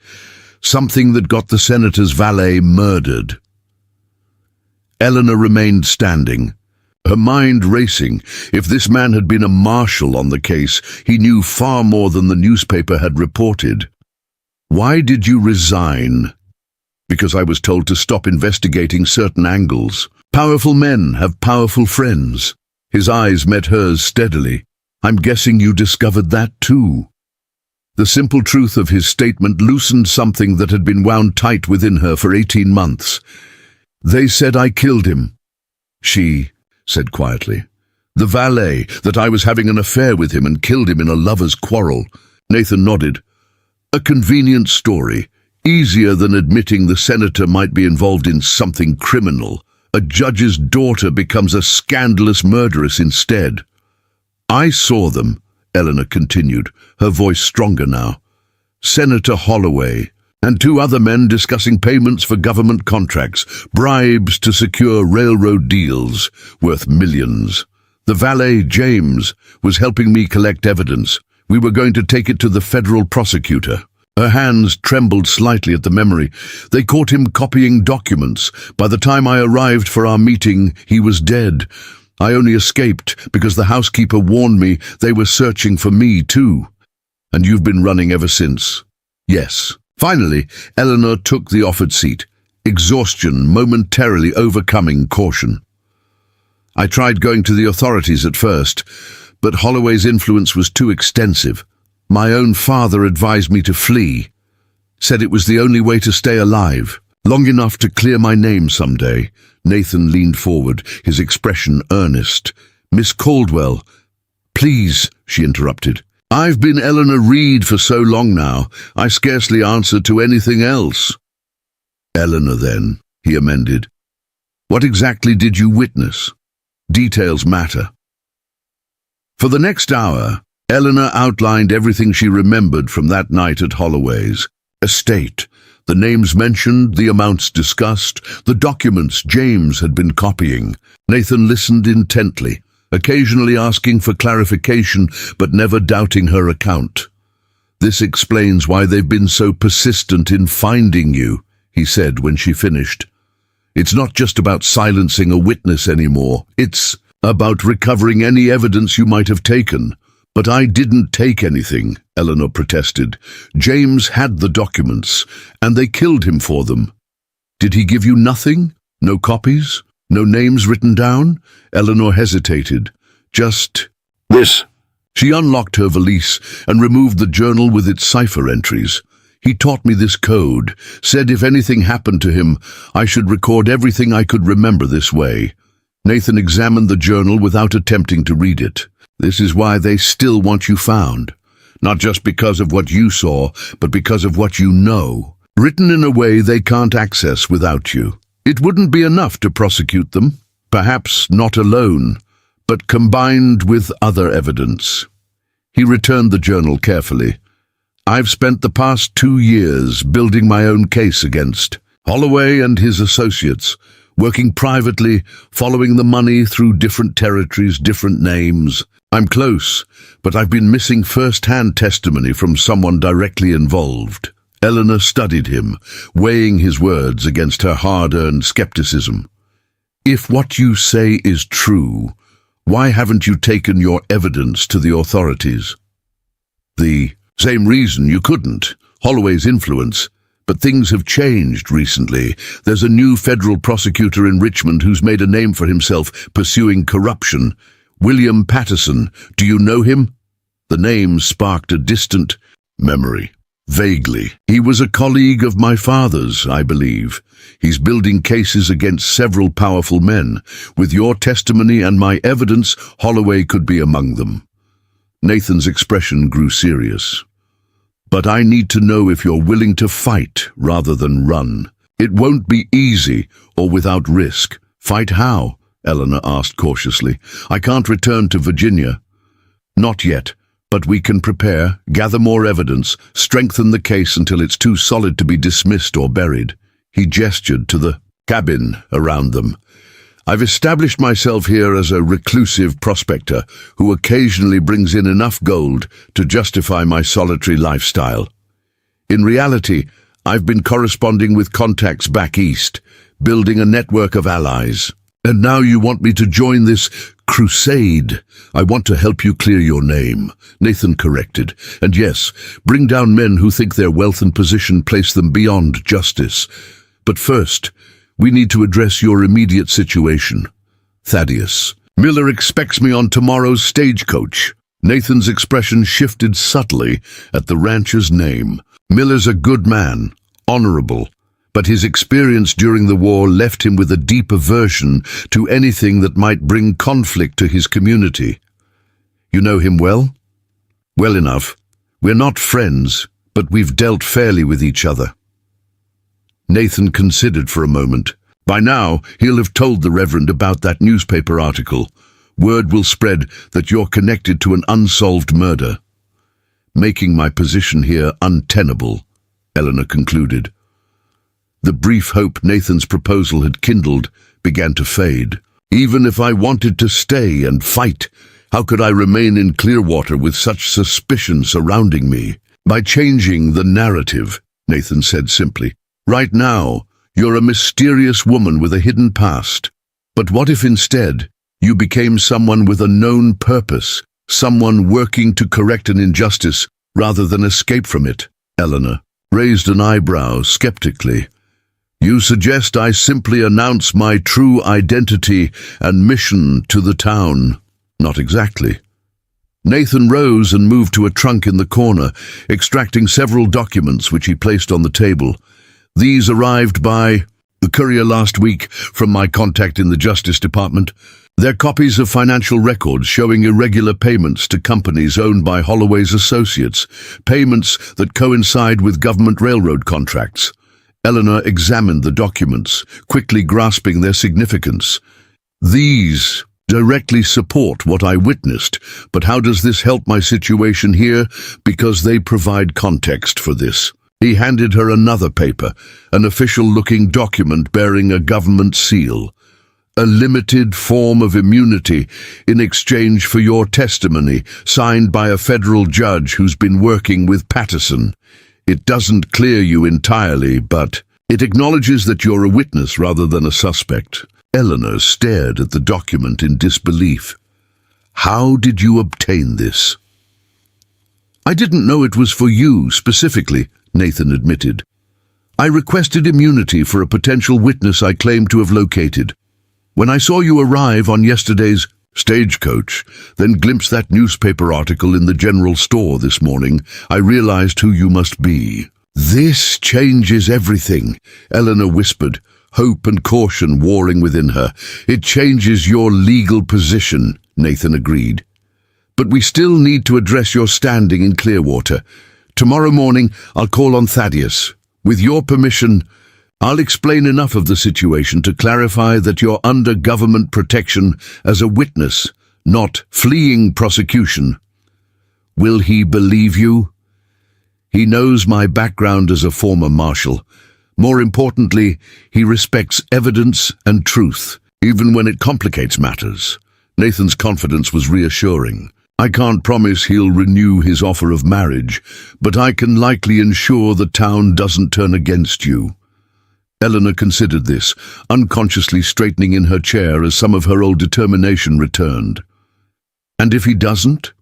Something that got the senator's valet murdered. Eleanor remained standing, her mind racing. If this man had been a marshal on the case, he knew far more than the newspaper had reported. Why did you resign? Because I was told to stop investigating certain angles. Powerful men have powerful friends. His eyes met hers steadily. I'm guessing you discovered that too. The simple truth of his statement loosened something that had been wound tight within her for 18 months. They said I killed him. She said quietly. The valet, that I was having an affair with him and killed him in a lover's quarrel. Nathan nodded. A convenient story. Easier than admitting the senator might be involved in something criminal. A judge's daughter becomes a scandalous murderess instead. I saw them, Eleanor continued, her voice stronger now. Senator Holloway and 2 other men discussing payments for government contracts, bribes to secure railroad deals worth millions. The valet, James, was helping me collect evidence. We were going to take it to the federal prosecutor. Her hands trembled slightly at the memory. They caught him copying documents. By the time I arrived for our meeting, he was dead. I only escaped because the housekeeper warned me they were searching for me too. And you've been running ever since? Yes. Finally, Eleanor took the offered seat, exhaustion momentarily overcoming caution. I tried going to the authorities at first, but Holloway's influence was too extensive. My own father advised me to flee, said it was the only way to stay alive, long enough to clear my name someday. Nathan leaned forward, his expression earnest. Miss Caldwell, please, she interrupted. I've been Eleanor Reed for so long now, I scarcely answer to anything else. Eleanor then, he amended. What exactly did you witness? Details matter. For the next hour, Eleanor outlined everything she remembered from that night at Holloway's estate. The names mentioned, the amounts discussed, the documents James had been copying. Nathan listened intently, occasionally asking for clarification, but never doubting her account. This explains why they've been so persistent in finding you, he said when she finished. It's not just about silencing a witness anymore. It's about recovering any evidence you might have taken. But I didn't take anything, Eleanor protested. James had the documents, and they killed him for them. Did he give you nothing? No copies? No names written down? Eleanor hesitated. Just this. She unlocked her valise and removed the journal with its cipher entries. He taught me this code, said if anything happened to him, I should record everything I could remember this way. Nathan examined the journal without attempting to read it. This is why they still want you found. Not just because of what you saw, but because of what you know. Written in a way they can't access without you. It wouldn't be enough to prosecute them. Perhaps not alone, but combined with other evidence. He returned the journal carefully. I've spent the past 2 years building my own case against Holloway and his associates, working privately, following the money through different territories, different names. I'm close, but I've been missing first-hand testimony from someone directly involved. Eleanor studied him, weighing his words against her hard-earned skepticism. If what you say is true, why haven't you taken your evidence to the authorities? The same reason you couldn't. Holloway's influence. But things have changed recently. There's a new federal prosecutor in Richmond who's made a name for himself pursuing corruption. William Patterson, do you know him? The name sparked a distant memory. Vaguely. He was a colleague of my father's, I believe. He's building cases against several powerful men. With your testimony and my evidence, Holloway could be among them. Nathan's expression grew serious. But I need to know if you're willing to fight rather than run. It won't be easy or without risk. Fight how? Eleanor asked cautiously. "I can't return to Virginia." "Not yet, but we can prepare, gather more evidence, strengthen the case until it's too solid to be dismissed or buried." He gestured to the cabin around them. "I've established myself here as a reclusive prospector who occasionally brings in enough gold to justify my solitary lifestyle. In reality, I've been corresponding with contacts back east, building a network of allies. And now you want me to join this crusade. I want to help you clear your name," Nathan corrected. "And yes, bring down men who think their wealth and position place them beyond justice. But first, we need to address your immediate situation. Thaddeus. Miller expects me on tomorrow's stagecoach." Nathan's expression shifted subtly at the rancher's name. Miller's a good man, honorable, but his experience during the war left him with a deep aversion to anything that might bring conflict to his community. "You know him well?" "Well enough. We're not friends, but we've dealt fairly with each other." Nathan considered for a moment. "By now, he'll have told the Reverend about that newspaper article. Word will spread that you're connected to an unsolved murder." "Making my position here untenable," Eleanor concluded. The brief hope Nathan's proposal had kindled began to fade. "Even if I wanted to stay and fight, how could I remain in Clearwater with such suspicion surrounding me?" "By changing the narrative," Nathan said simply. "Right now, you're a mysterious woman with a hidden past. But what if instead you became someone with a known purpose, someone working to correct an injustice rather than escape from it?" Eleanor raised an eyebrow skeptically. "You suggest I simply announce my true identity and mission to the town?" "Not exactly." Nathan rose and moved to a trunk in the corner, extracting several documents which he placed on the table. "These arrived by the courier last week from my contact in the Justice Department. They're copies of financial records showing irregular payments to companies owned by Holloway's associates, payments that coincide with government railroad contracts." Eleanor examined the documents, quickly grasping their significance. "These directly support what I witnessed, but how does this help my situation here? Because they provide context for this." He handed her another paper, an official-looking document bearing a government seal. "A limited form of immunity in exchange for your testimony, signed by a federal judge who's been working with Patterson. It doesn't clear you entirely, but it acknowledges that you're a witness rather than a suspect." Eleanor stared at the document in disbelief. "How did you obtain this?" "I didn't know it was for you specifically," Nathan admitted. "I requested immunity for a potential witness I claim to have located. When I saw you arrive on yesterday's stagecoach, then glimpsed that newspaper article in the general store this morning, I realized who you must be." "This changes everything," Eleanor whispered, hope and caution warring within her. "It changes your legal position," Nathan agreed. "But we still need to address your standing in Clearwater. Tomorrow morning, I'll call on Thaddeus. With your permission, I'll explain enough of the situation to clarify that you're under government protection as a witness, not fleeing prosecution." "Will he believe you?" "He knows my background as a former Marshal. More importantly, he respects evidence and truth, even when it complicates matters." Nathan's confidence was reassuring. "I can't promise he'll renew his offer of marriage, but I can likely ensure the town doesn't turn against you." Eleanor considered this, unconsciously straightening in her chair as some of her old determination returned. "And if he doesn't?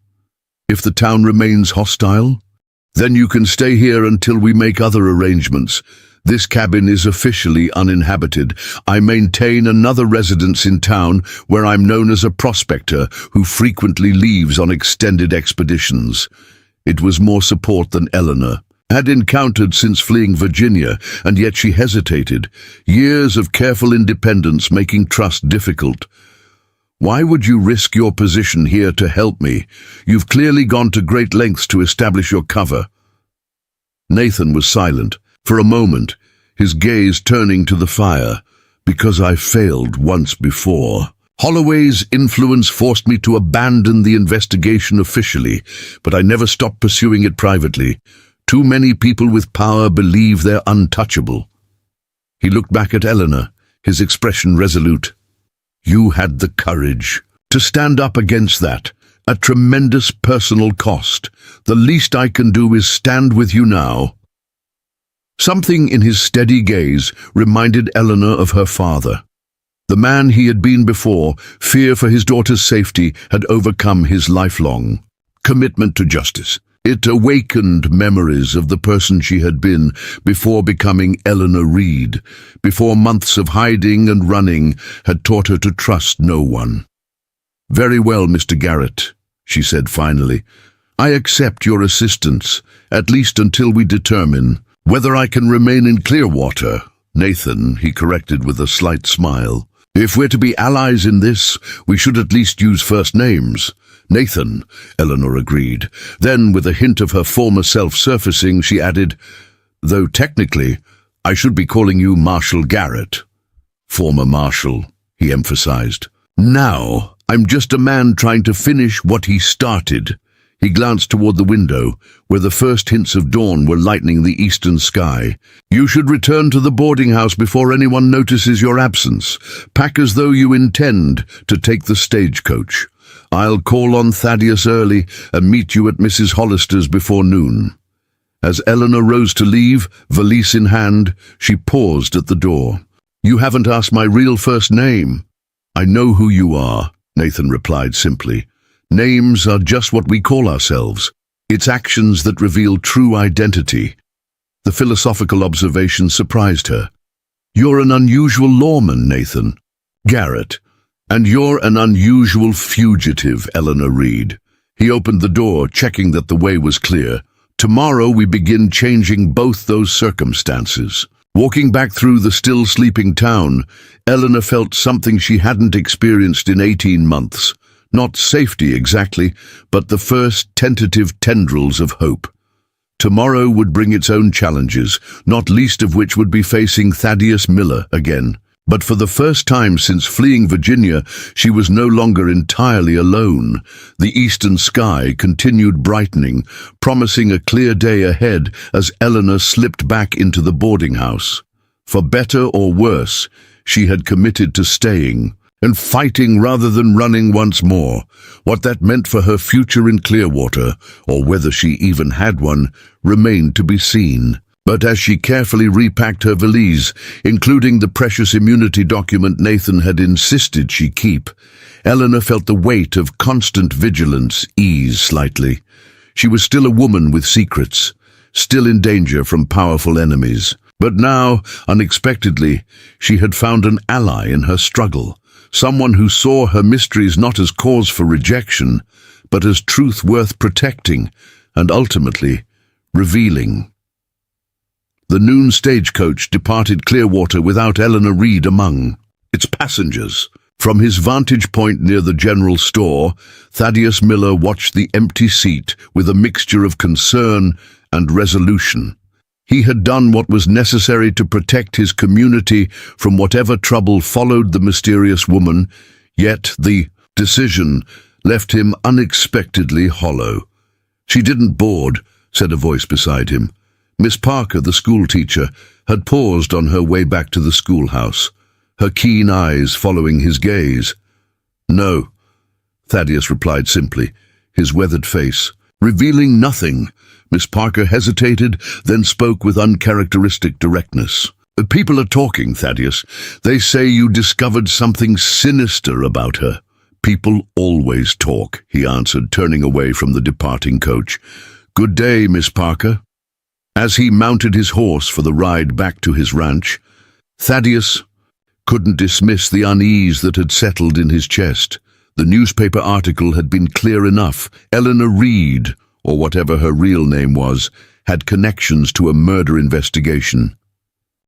If the town remains hostile? Then you can stay here until we make other arrangements. This cabin is officially uninhabited. I maintain another residence in town where I'm known as a prospector who frequently leaves on extended expeditions." It was more support than Eleanor had encountered since fleeing Virginia, and yet she hesitated, years of careful independence making trust difficult. "Why would you risk your position here to help me? You've clearly gone to great lengths to establish your cover." Nathan was silent, for a moment, his gaze turning to the fire. "Because I failed once before." Holloway's influence forced me to abandon the investigation officially, but I never stopped pursuing it privately. Too many people with power believe they're untouchable." He looked back at Eleanor, his expression resolute. "You had the courage to stand up against that, at tremendous personal cost. The least I can do is stand with you now." Something in his steady gaze reminded Eleanor of her father. The man he had been before, fear for his daughter's safety, had overcome his lifelong commitment to justice. It awakened memories of the person she had been before becoming Eleanor Reed, before months of hiding and running had taught her to trust no one. "Very well, Mr. Garrett," she said finally. "I accept your assistance, at least until we determine whether I can remain in Clearwater." "Nathan," he corrected with a slight smile. "If we're to be allies in this, we should at least use first names." "Nathan," Eleanor agreed. Then, with a hint of her former self surfacing, she added, "Though technically, I should be calling you Marshal Garrett." "Former Marshal," he emphasized. "Now, I'm just a man trying to finish what he started." He glanced toward the window, where the first hints of dawn were lightening the eastern sky. "You should return to the boarding house before anyone notices your absence. Pack as though you intend to take the stagecoach. I'll call on Thaddeus early and meet you at Mrs. Hollister's before noon." As Eleanor rose to leave, valise in hand, she paused at the door. "You haven't asked my real first name." "I know who you are," Nathan replied simply. "Names are just what we call ourselves. It's actions that reveal true identity." The philosophical observation surprised her. "You're an unusual lawman, Nathan Garrett, and you're an unusual fugitive, Eleanor Reed." He opened the door, checking that the way was clear. "Tomorrow we begin changing both those circumstances." Walking back through the still sleeping town, Eleanor felt something she hadn't experienced in 18 months. Not safety exactly, but the first tentative tendrils of hope. Tomorrow would bring its own challenges, not least of which would be facing Thaddeus Miller again. But for the first time since fleeing Virginia, she was no longer entirely alone. The eastern sky continued brightening, promising a clear day ahead as Eleanor slipped back into the boarding house. For better or worse, she had committed to staying and fighting rather than running once more. What that meant for her future in Clearwater, or whether she even had one, remained to be seen. But as she carefully repacked her valise, including the precious immunity document Nathan had insisted she keep, Eleanor felt the weight of constant vigilance ease slightly. She was still a woman with secrets, still in danger from powerful enemies. But now, unexpectedly, she had found an ally in her struggle. Someone who saw her mysteries not as cause for rejection, but as truth worth protecting, and ultimately, revealing. The noon stagecoach departed Clearwater without Eleanor Reed among its passengers. From his vantage point near the general store, Thaddeus Miller watched the empty seat with a mixture of concern and resolution. He had done what was necessary to protect his community from whatever trouble followed the mysterious woman, yet the decision left him unexpectedly hollow. "She didn't board," said a voice beside him. Miss Parker, the schoolteacher, had paused on her way back to the schoolhouse, her keen eyes following his gaze. "No," Thaddeus replied simply, his weathered face revealing nothing. Miss Parker hesitated, then spoke with uncharacteristic directness. "People are talking, Thaddeus. They say you discovered something sinister about her." "People always talk," he answered, turning away from the departing coach. "Good day, Miss Parker." As he mounted his horse for the ride back to his ranch, Thaddeus couldn't dismiss the unease that had settled in his chest. The newspaper article had been clear enough. Eleanor Reed, or whatever her real name was, had connections to a murder investigation.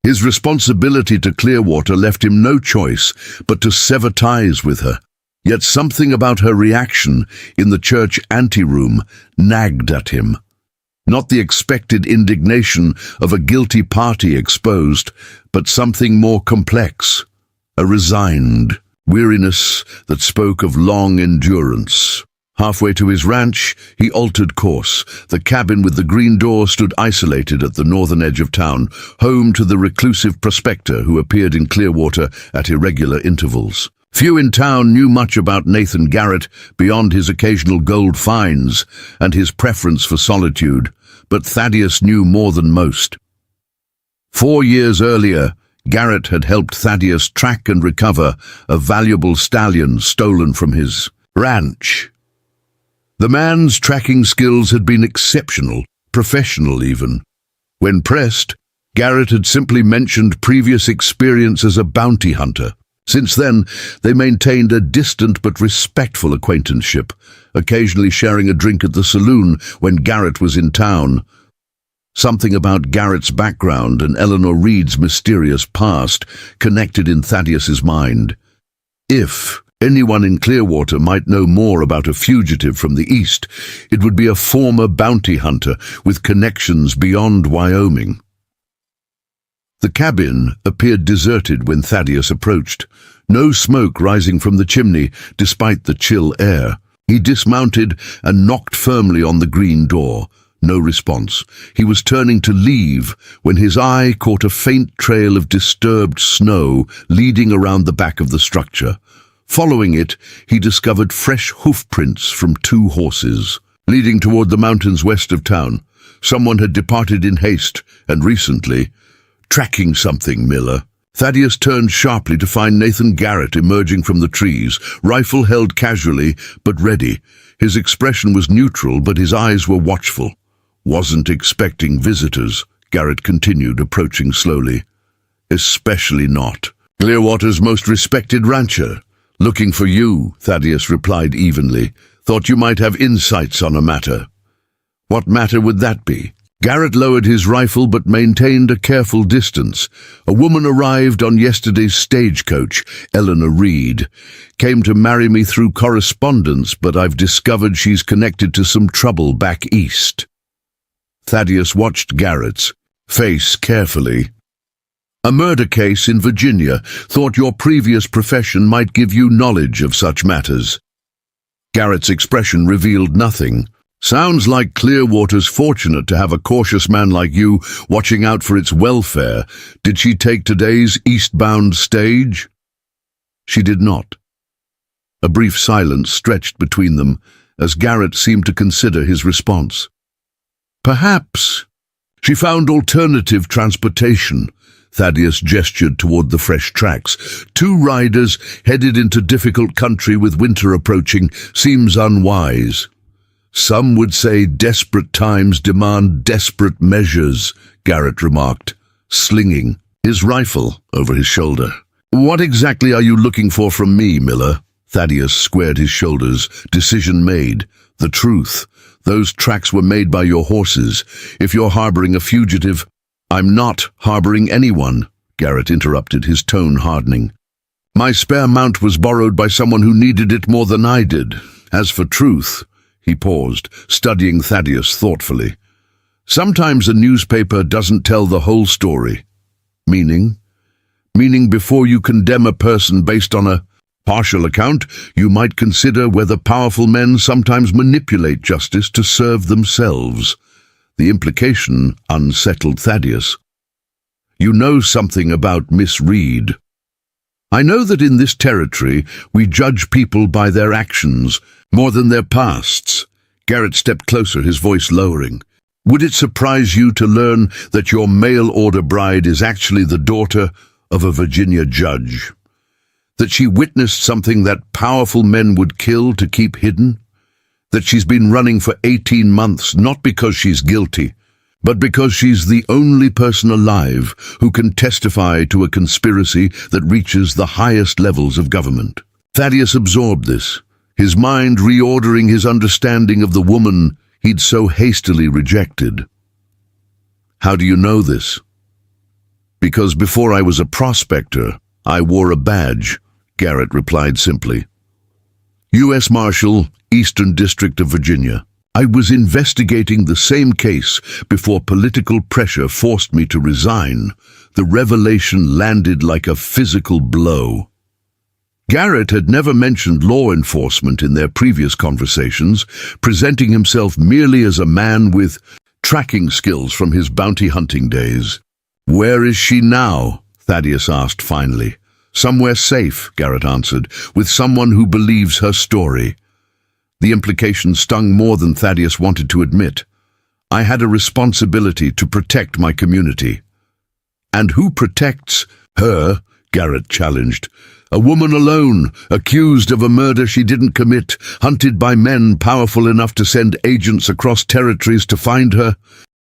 His responsibility to Clearwater left him no choice but to sever ties with her. Yet something about her reaction in the church anteroom nagged at him. Not the expected indignation of a guilty party exposed, but something more complex, a resigned weariness that spoke of long endurance. Halfway to his ranch, he altered course. The cabin with the green door stood isolated at the northern edge of town, home to the reclusive prospector who appeared in Clearwater at irregular intervals. Few in town knew much about Nathan Garrett beyond his occasional gold finds and his preference for solitude, but Thaddeus knew more than most. 4 years earlier, Garrett had helped Thaddeus track and recover a valuable stallion stolen from his ranch. The man's tracking skills had been exceptional, professional even. When pressed, Garrett had simply mentioned previous experience as a bounty hunter. Since then, they maintained a distant but respectful acquaintanceship, occasionally sharing a drink at the saloon when Garrett was in town. Something about Garrett's background and Eleanor Reed's mysterious past connected in Thaddeus's mind. If anyone in Clearwater might know more about a fugitive from the east, it would be a former bounty hunter with connections beyond Wyoming. The cabin appeared deserted when Thaddeus approached. No smoke rising from the chimney, despite the chill air. He dismounted and knocked firmly on the green door. No response. He was turning to leave when his eye caught a faint trail of disturbed snow leading around the back of the structure. Following it, he discovered fresh hoof prints from 2 horses, leading toward the mountains west of town. Someone had departed in haste, and recently, tracking something, Miller. Thaddeus turned sharply to find Nathan Garrett emerging from the trees, rifle held casually, but ready. His expression was neutral, but his eyes were watchful. Wasn't expecting visitors, Garrett continued, approaching slowly. Especially not. Clearwater's most respected rancher. Looking for you, Thaddeus replied evenly. Thought you might have insights on a matter. What matter would that be? Garrett lowered his rifle but maintained a careful distance. A woman arrived on yesterday's stagecoach, Eleanor Reed. Came to marry me through correspondence, but I've discovered she's connected to some trouble back east. Thaddeus watched Garrett's face carefully. A murder case in Virginia. Thought your previous profession might give you knowledge of such matters. Garrett's expression revealed nothing. Sounds like Clearwater's fortunate to have a cautious man like you watching out for its welfare. Did she take today's eastbound stage? She did not. A brief silence stretched between them as Garrett seemed to consider his response. Perhaps. She found alternative transportation. Thaddeus gestured toward the fresh tracks. 2 riders headed into difficult country with winter approaching seems unwise. Some would say desperate times demand desperate measures, Garrett remarked, slinging his rifle over his shoulder. What exactly are you looking for from me, Miller? Thaddeus squared his shoulders. Decision made. The truth. Those tracks were made by your horses. If you're harboring a fugitive— I'm not harboring anyone, Garrett interrupted, his tone hardening. My spare mount was borrowed by someone who needed it more than I did. As for truth— He paused, studying Thaddeus thoughtfully. Sometimes a newspaper doesn't tell the whole story. Meaning? Meaning before you condemn a person based on a partial account, you might consider whether powerful men sometimes manipulate justice to serve themselves. The implication unsettled Thaddeus. You know something about Miss Reed. I know that in this territory we judge people by their actions more than their pasts. Garrett stepped closer, his voice lowering. Would it surprise you to learn that your mail-order bride is actually the daughter of a Virginia judge? That she witnessed something that powerful men would kill to keep hidden? That she's been running for 18 months, not because she's guilty, but because she's the only person alive who can testify to a conspiracy that reaches the highest levels of government. Thaddeus absorbed this, his mind reordering his understanding of the woman he'd so hastily rejected. How do you know this? Because before I was a prospector, I wore a badge, Garrett replied simply. U.S. Marshal, Eastern District of Virginia. I was investigating the same case before political pressure forced me to resign. The revelation landed like a physical blow. Garrett had never mentioned law enforcement in their previous conversations, presenting himself merely as a man with tracking skills from his bounty hunting days. "Where is she now?" Thaddeus asked finally. "Somewhere safe," Garrett answered, "with someone who believes her story." The implication stung more than Thaddeus wanted to admit. "I had a responsibility to protect my community." "And who protects her?" Garrett challenged. "A woman alone, accused of a murder she didn't commit, hunted by men powerful enough to send agents across territories to find her?"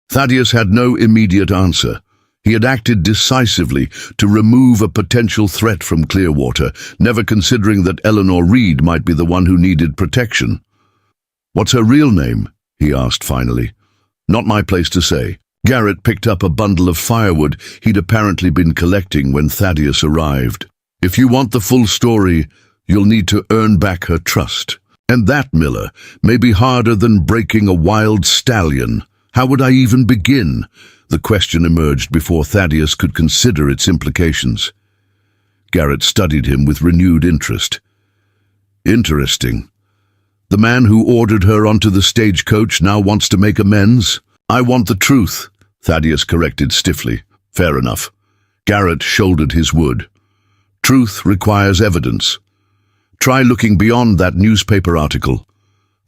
Thaddeus had no immediate answer. He had acted decisively to remove a potential threat from Clearwater, never considering that Eleanor Reed might be the one who needed protection. "What's her real name?" he asked finally. "Not my place to say." Garrett picked up a bundle of firewood he'd apparently been collecting when Thaddeus arrived. "If you want the full story, you'll need to earn back her trust. And that, Miller, may be harder than breaking a wild stallion. How would I even begin?" The question emerged before Thaddeus could consider its implications. Garrett studied him with renewed interest. "Interesting. The man who ordered her onto the stagecoach now wants to make amends?" "I want the truth," Thaddeus corrected stiffly. "Fair enough." Garrett shouldered his wood. "Truth requires evidence. Try looking beyond that newspaper article.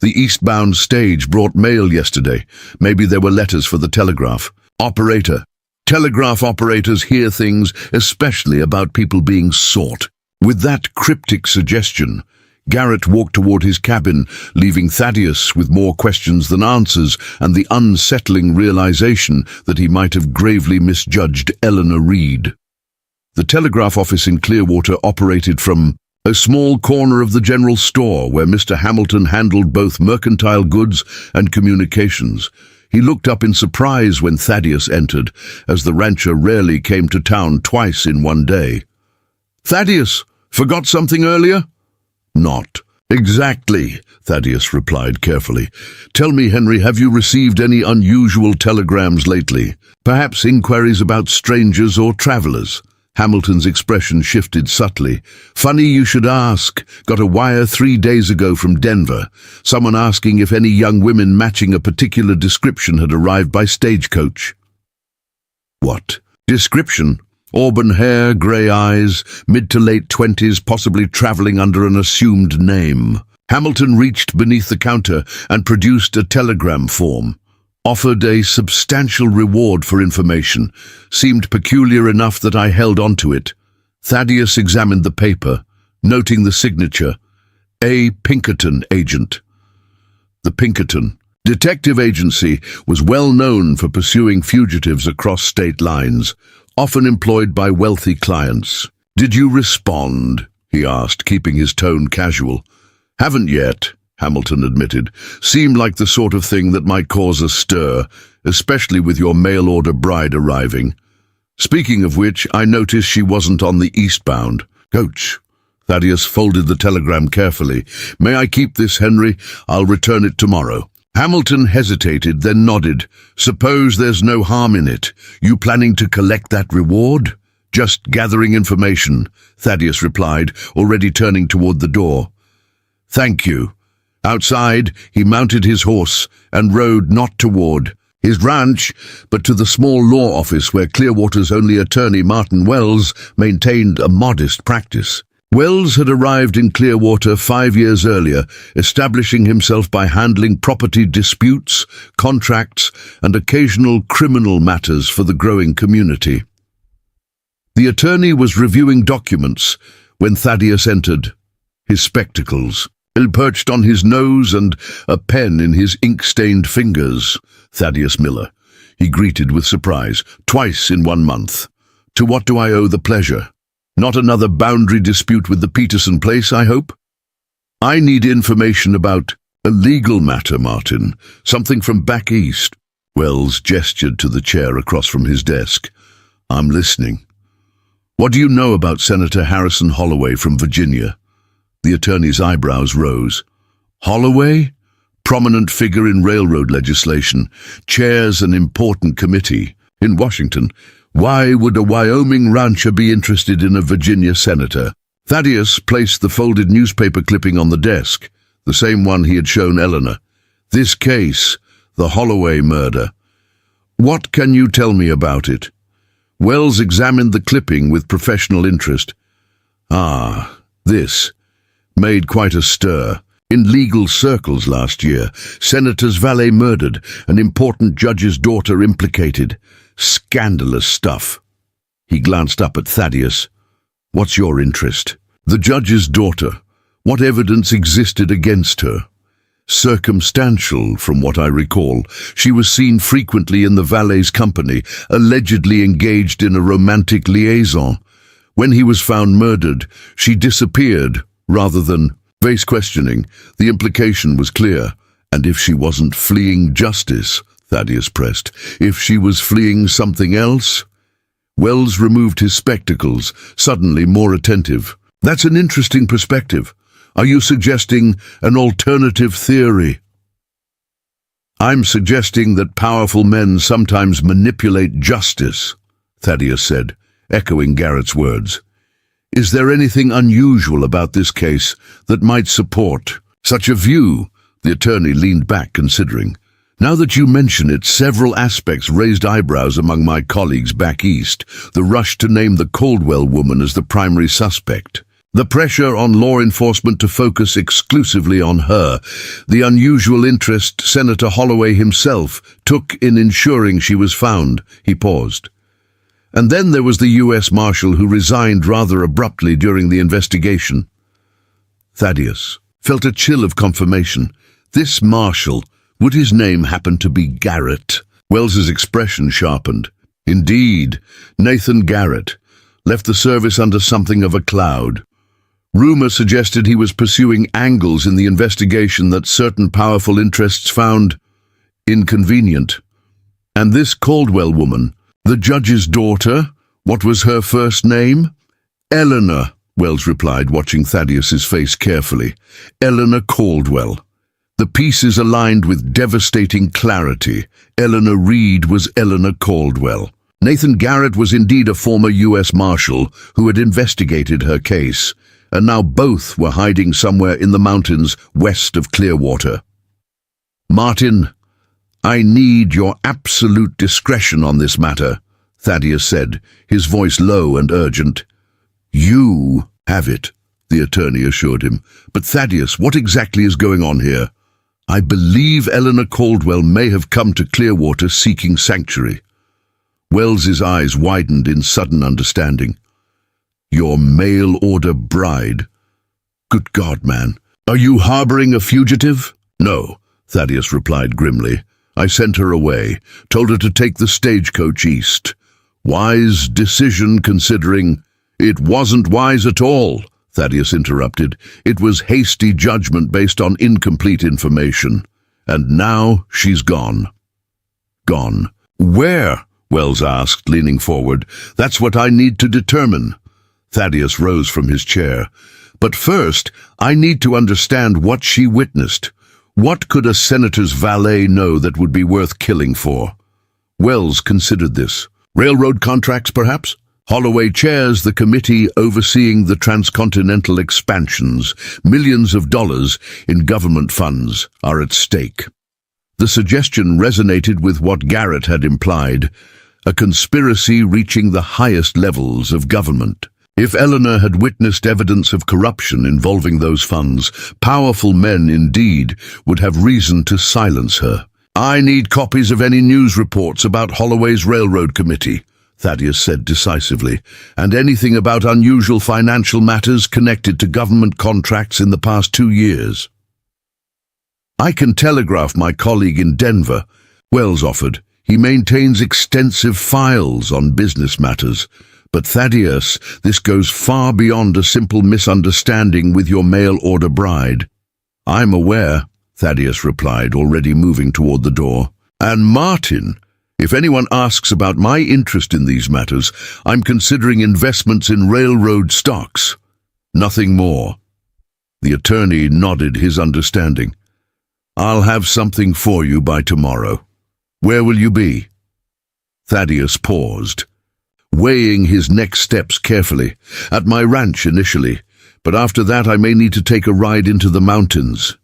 The eastbound stage brought mail yesterday. Maybe there were letters for the telegraph. Operator. Telegraph operators hear things, especially about people being sought." With that cryptic suggestion, Garrett walked toward his cabin, leaving Thaddeus with more questions than answers and the unsettling realization that he might have gravely misjudged Eleanor Reed. The telegraph office in Clearwater operated from a small corner of the general store where Mr. Hamilton handled both mercantile goods and communications. He looked up in surprise when Thaddeus entered, as the rancher rarely came to town twice in one day. "Thaddeus, forgot something earlier?" "Not exactly," Thaddeus replied carefully. "Tell me, Henry, have you received any unusual telegrams lately? Perhaps inquiries about strangers or travelers?" Hamilton's expression shifted subtly. "Funny you should ask. Got a wire 3 days ago from Denver. Someone asking if any young women matching a particular description had arrived by stagecoach." "What description?" "Auburn hair, grey eyes, mid to late 20s, possibly travelling under an assumed name." Hamilton reached beneath the counter and produced a telegram form. "Offered a substantial reward for information. Seemed peculiar enough that I held onto it." Thaddeus examined the paper, noting the signature, "A. Pinkerton agent." The Pinkerton detective agency was well known for pursuing fugitives across state lines, often employed by wealthy clients. "Did you respond?" he asked, keeping his tone casual. "Haven't yet," Hamilton admitted. "Seemed like the sort of thing that might cause a stir, especially with your mail-order bride arriving. Speaking of which, I noticed she wasn't on the eastbound coach." Thaddeus folded the telegram carefully. "May I keep this, Henry? I'll return it tomorrow." Hamilton hesitated, then nodded. "Suppose there's no harm in it. You planning to collect that reward?" "Just gathering information," Thaddeus replied, already turning toward the door. "Thank you." Outside, he mounted his horse and rode not toward his ranch, but to the small law office where Clearwater's only attorney, Martin Wells, maintained a modest practice. Wells had arrived in Clearwater 5 years earlier, establishing himself by handling property disputes, contracts, and occasional criminal matters for the growing community. The attorney was reviewing documents when Thaddeus entered, his spectacles perched on his nose and a pen in his ink-stained fingers. "Thaddeus Miller," he greeted with surprise, "twice in 1 month. To what do I owe the pleasure? Not another boundary dispute with the Peterson place, I hope?" "I need information about a legal matter, Martin. Something from back east." Wells gestured to the chair across from his desk. "I'm listening." "What do you know about Senator Harrison Holloway from Virginia?" The attorney's eyebrows rose. "Holloway? Prominent figure in railroad legislation. Chairs an important committee in Washington. Why would a Wyoming rancher be interested in a Virginia senator?" Thaddeus placed the folded newspaper clipping on the desk, the same one he had shown Eleanor. This case, the Holloway murder. What can you tell me about it? Wells examined the clipping with professional interest. This made quite a stir. In legal circles last year, Senator's valet murdered, an important judge's daughter implicated. Scandalous stuff. He glanced up at Thaddeus. What's your interest? The judge's daughter. What evidence existed against her? Circumstantial, from what I recall. She was seen frequently in the valet's company, allegedly engaged in a romantic liaison. When he was found murdered, she disappeared, rather than face questioning. The implication was clear. And if she wasn't fleeing justice, Thaddeus pressed, if she was fleeing something else? Wells removed his spectacles, suddenly more attentive. That's an interesting perspective. Are you suggesting an alternative theory? I'm suggesting that powerful men sometimes manipulate justice, Thaddeus said, echoing Garrett's words. Is there anything unusual about this case that might support such a view? The attorney leaned back, considering. Now that you mention it, several aspects raised eyebrows among my colleagues back east. The rush to name the Caldwell woman as the primary suspect. The pressure on law enforcement to focus exclusively on her. The unusual interest Senator Holloway himself took in ensuring she was found. He paused. And then there was the U.S. Marshal who resigned rather abruptly during the investigation. Thaddeus felt a chill of confirmation. This Marshal, would his name happen to be Garrett? Wells's expression sharpened. Indeed, Nathan Garrett left the service under something of a cloud. Rumor suggested he was pursuing angles in the investigation that certain powerful interests found inconvenient. And this Caldwell woman, the judge's daughter, what was her first name? Eleanor, Wells replied, watching Thaddeus's face carefully. Eleanor Caldwell. The pieces aligned with devastating clarity. Eleanor Reed was Eleanor Caldwell. Nathan Garrett was indeed a former U.S. Marshal who had investigated her case, and now both were hiding somewhere in the mountains west of Clearwater. Martin, I need your absolute discretion on this matter, Thaddeus said, his voice low and urgent. You have it, the attorney assured him. But Thaddeus, what exactly is going on here? I believe Eleanor Caldwell may have come to Clearwater seeking sanctuary. Wells's eyes widened in sudden understanding. Your mail-order bride? Good God, man. Are you harboring a fugitive? No, Thaddeus replied grimly. I sent her away, told her to take the stagecoach east. Wise decision considering. It wasn't wise at all, Thaddeus interrupted. It was hasty judgment based on incomplete information. And now she's gone. Gone. Where? Wells asked, leaning forward. That's what I need to determine. Thaddeus rose from his chair. But first, I need to understand what she witnessed. What could a senator's valet know that would be worth killing for? Wells considered this. Railroad contracts, perhaps? Holloway chairs the committee overseeing the transcontinental expansions. Millions of dollars in government funds are at stake. The suggestion resonated with what Garrett had implied, a conspiracy reaching the highest levels of government. If Eleanor had witnessed evidence of corruption involving those funds, powerful men indeed would have reason to silence her. I need copies of any news reports about Holloway's railroad committee, Thaddeus said decisively, and anything about unusual financial matters connected to government contracts in the past 2 years. I can telegraph my colleague in Denver, Wells offered. He maintains extensive files on business matters. But Thaddeus, this goes far beyond a simple misunderstanding with your mail-order bride. I'm aware, Thaddeus replied, already moving toward the door. And Martin, if anyone asks about my interest in these matters, I'm considering investments in railroad stocks. Nothing more. The attorney nodded his understanding. I'll have something for you by tomorrow. Where will you be? Thaddeus paused, weighing his next steps carefully. At my ranch initially. but after that I may need to take a ride into the mountains."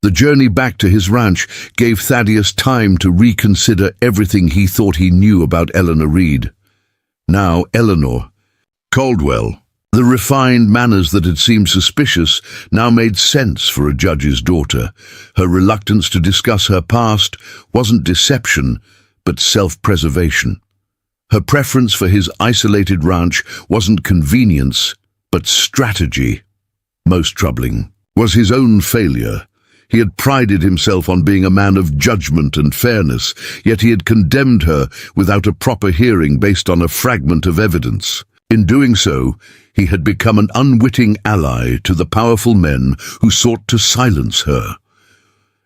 The journey back to his ranch gave Thaddeus time to reconsider everything he thought he knew about Eleanor Reed. Now Eleanor Caldwell, the refined manners that had seemed suspicious now made sense for a judge's daughter. Her reluctance to discuss her past wasn't deception, but self-preservation. Her preference for his isolated ranch wasn't convenience, but strategy. Most troubling was his own failure. He had prided himself on being a man of judgment and fairness, yet he had condemned her without a proper hearing based on a fragment of evidence. In doing so, he had become an unwitting ally to the powerful men who sought to silence her.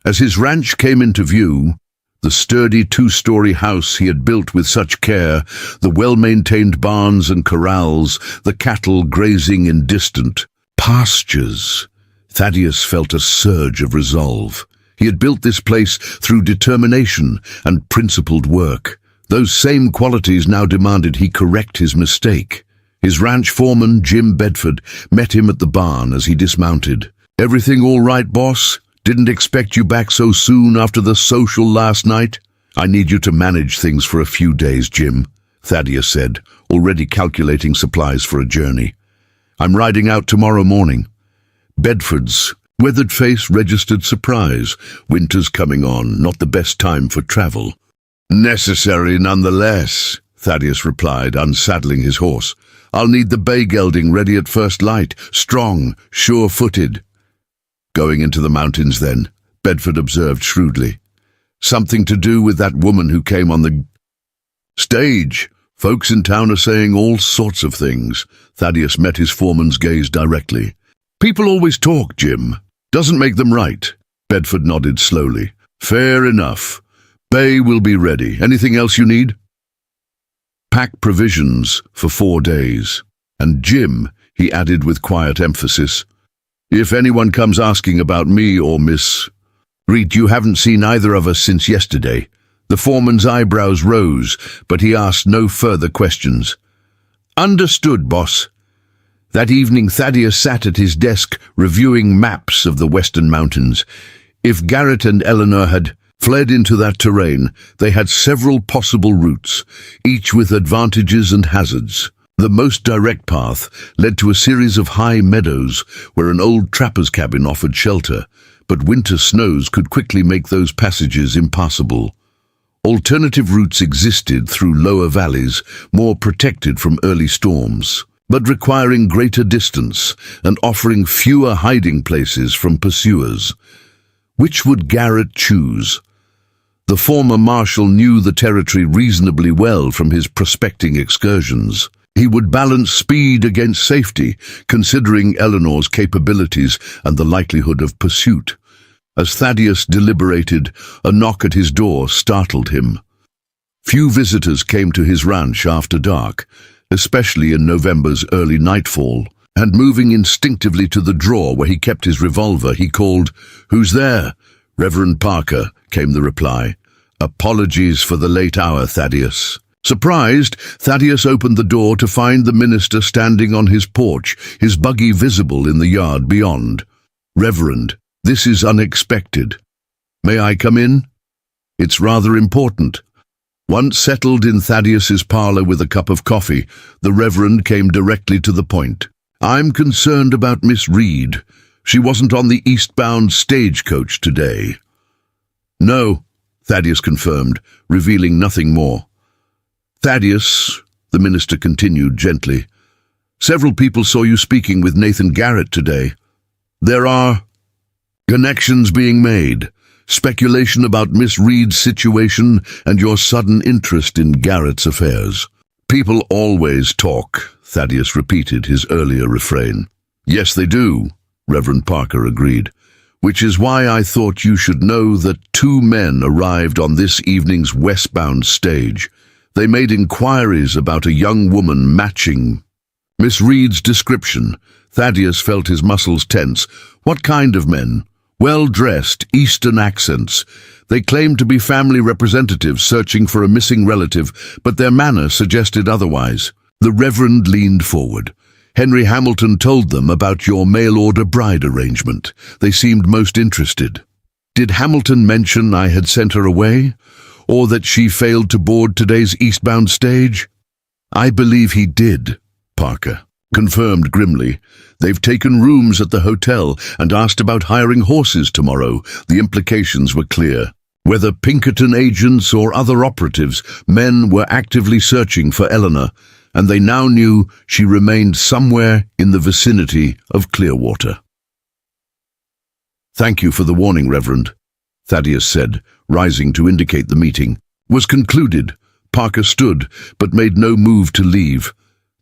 As his ranch came into view, the sturdy two-story house he had built with such care, the well-maintained barns and corrals, the cattle grazing in distant pastures, Thaddeus felt a surge of resolve. He had built this place through determination and principled work. Those same qualities now demanded he correct his mistake. His ranch foreman, Jim Bedford, met him at the barn as he dismounted. "Everything all right, boss? Didn't expect you back so soon after the social last night." "I need you to manage things for a few days, Jim," Thaddeus said, already calculating supplies for a journey. "I'm riding out tomorrow morning." Bedford's weathered face registered surprise. Winter's coming on, not the best time for travel. "Necessary nonetheless," Thaddeus replied, unsaddling his horse. "I'll need the bay gelding ready at first light, strong, sure-footed." "Going into the mountains, then," Bedford observed shrewdly. "Something to do with that woman who came on the stage. Folks in town are saying all sorts of things." Thaddeus met his foreman's gaze directly. "People always talk, Jim. Doesn't make them right." Bedford nodded slowly. "Fair enough. Bay will be ready. Anything else you need?" "Pack provisions for 4 days. And Jim," he added with quiet emphasis, "if anyone comes asking about me or Miss Reed, you haven't seen either of us since yesterday." The foreman's eyebrows rose, but he asked no further questions. "Understood, boss." That evening Thaddeus sat at his desk reviewing maps of the Western Mountains. If Garrett and Eleanor had fled into that terrain, they had several possible routes, each with advantages and hazards. The most direct path led to a series of high meadows where an old trapper's cabin offered shelter, but winter snows could quickly make those passages impassable. Alternative routes existed through lower valleys, more protected from early storms, but requiring greater distance and offering fewer hiding places from pursuers. Which would Garrett choose? The former Marshal knew the territory reasonably well from his prospecting excursions. He would balance speed against safety, considering Eleanor's capabilities and the likelihood of pursuit. As Thaddeus deliberated, a knock at his door startled him. Few visitors came to his ranch after dark, especially in November's early nightfall, and moving instinctively to the drawer where he kept his revolver, he called, "Who's there?" "Reverend Parker," came the reply. "Apologies for the late hour, Thaddeus." Surprised, Thaddeus opened the door to find the minister standing on his porch, his buggy visible in the yard beyond. "Reverend, this is unexpected. May I come in?" "It's rather important." Once settled in Thaddeus's parlor with a cup of coffee, the Reverend came directly to the point. "I'm concerned about Miss Reed. She wasn't on the eastbound stagecoach today." "No," Thaddeus confirmed, revealing nothing more. "Thaddeus," the minister continued gently, "several people saw you speaking with Nathan Garrett today. There are connections being made. Speculation about Miss Reed's situation and your sudden interest in Garrett's affairs." "People always talk," Thaddeus repeated his earlier refrain. "Yes, they do," Reverend Parker agreed, "which is why I thought you should know that 2 men arrived on this evening's westbound stage. They made inquiries about a young woman matching Miss Reed's description." Thaddeus felt his muscles tense. "What kind of men?" "Well-dressed, Eastern accents. They claimed to be family representatives searching for a missing relative, but their manner suggested otherwise." The Reverend leaned forward, Henry Hamilton told them about your mail-order bride arrangement. They seemed most interested. Did Hamilton mention I had sent her away, or that she failed to board today's eastbound stage? I believe he did, Parker confirmed grimly. They've taken rooms at the hotel and asked about hiring horses tomorrow. The implications were clear. Whether Pinkerton agents or other operatives, men were actively searching for Eleanor, and they now knew she remained somewhere in the vicinity of Clearwater. Thank you for the warning, Reverend, Thaddeus said, rising to indicate the meeting was concluded. Parker stood, but made no move to leave.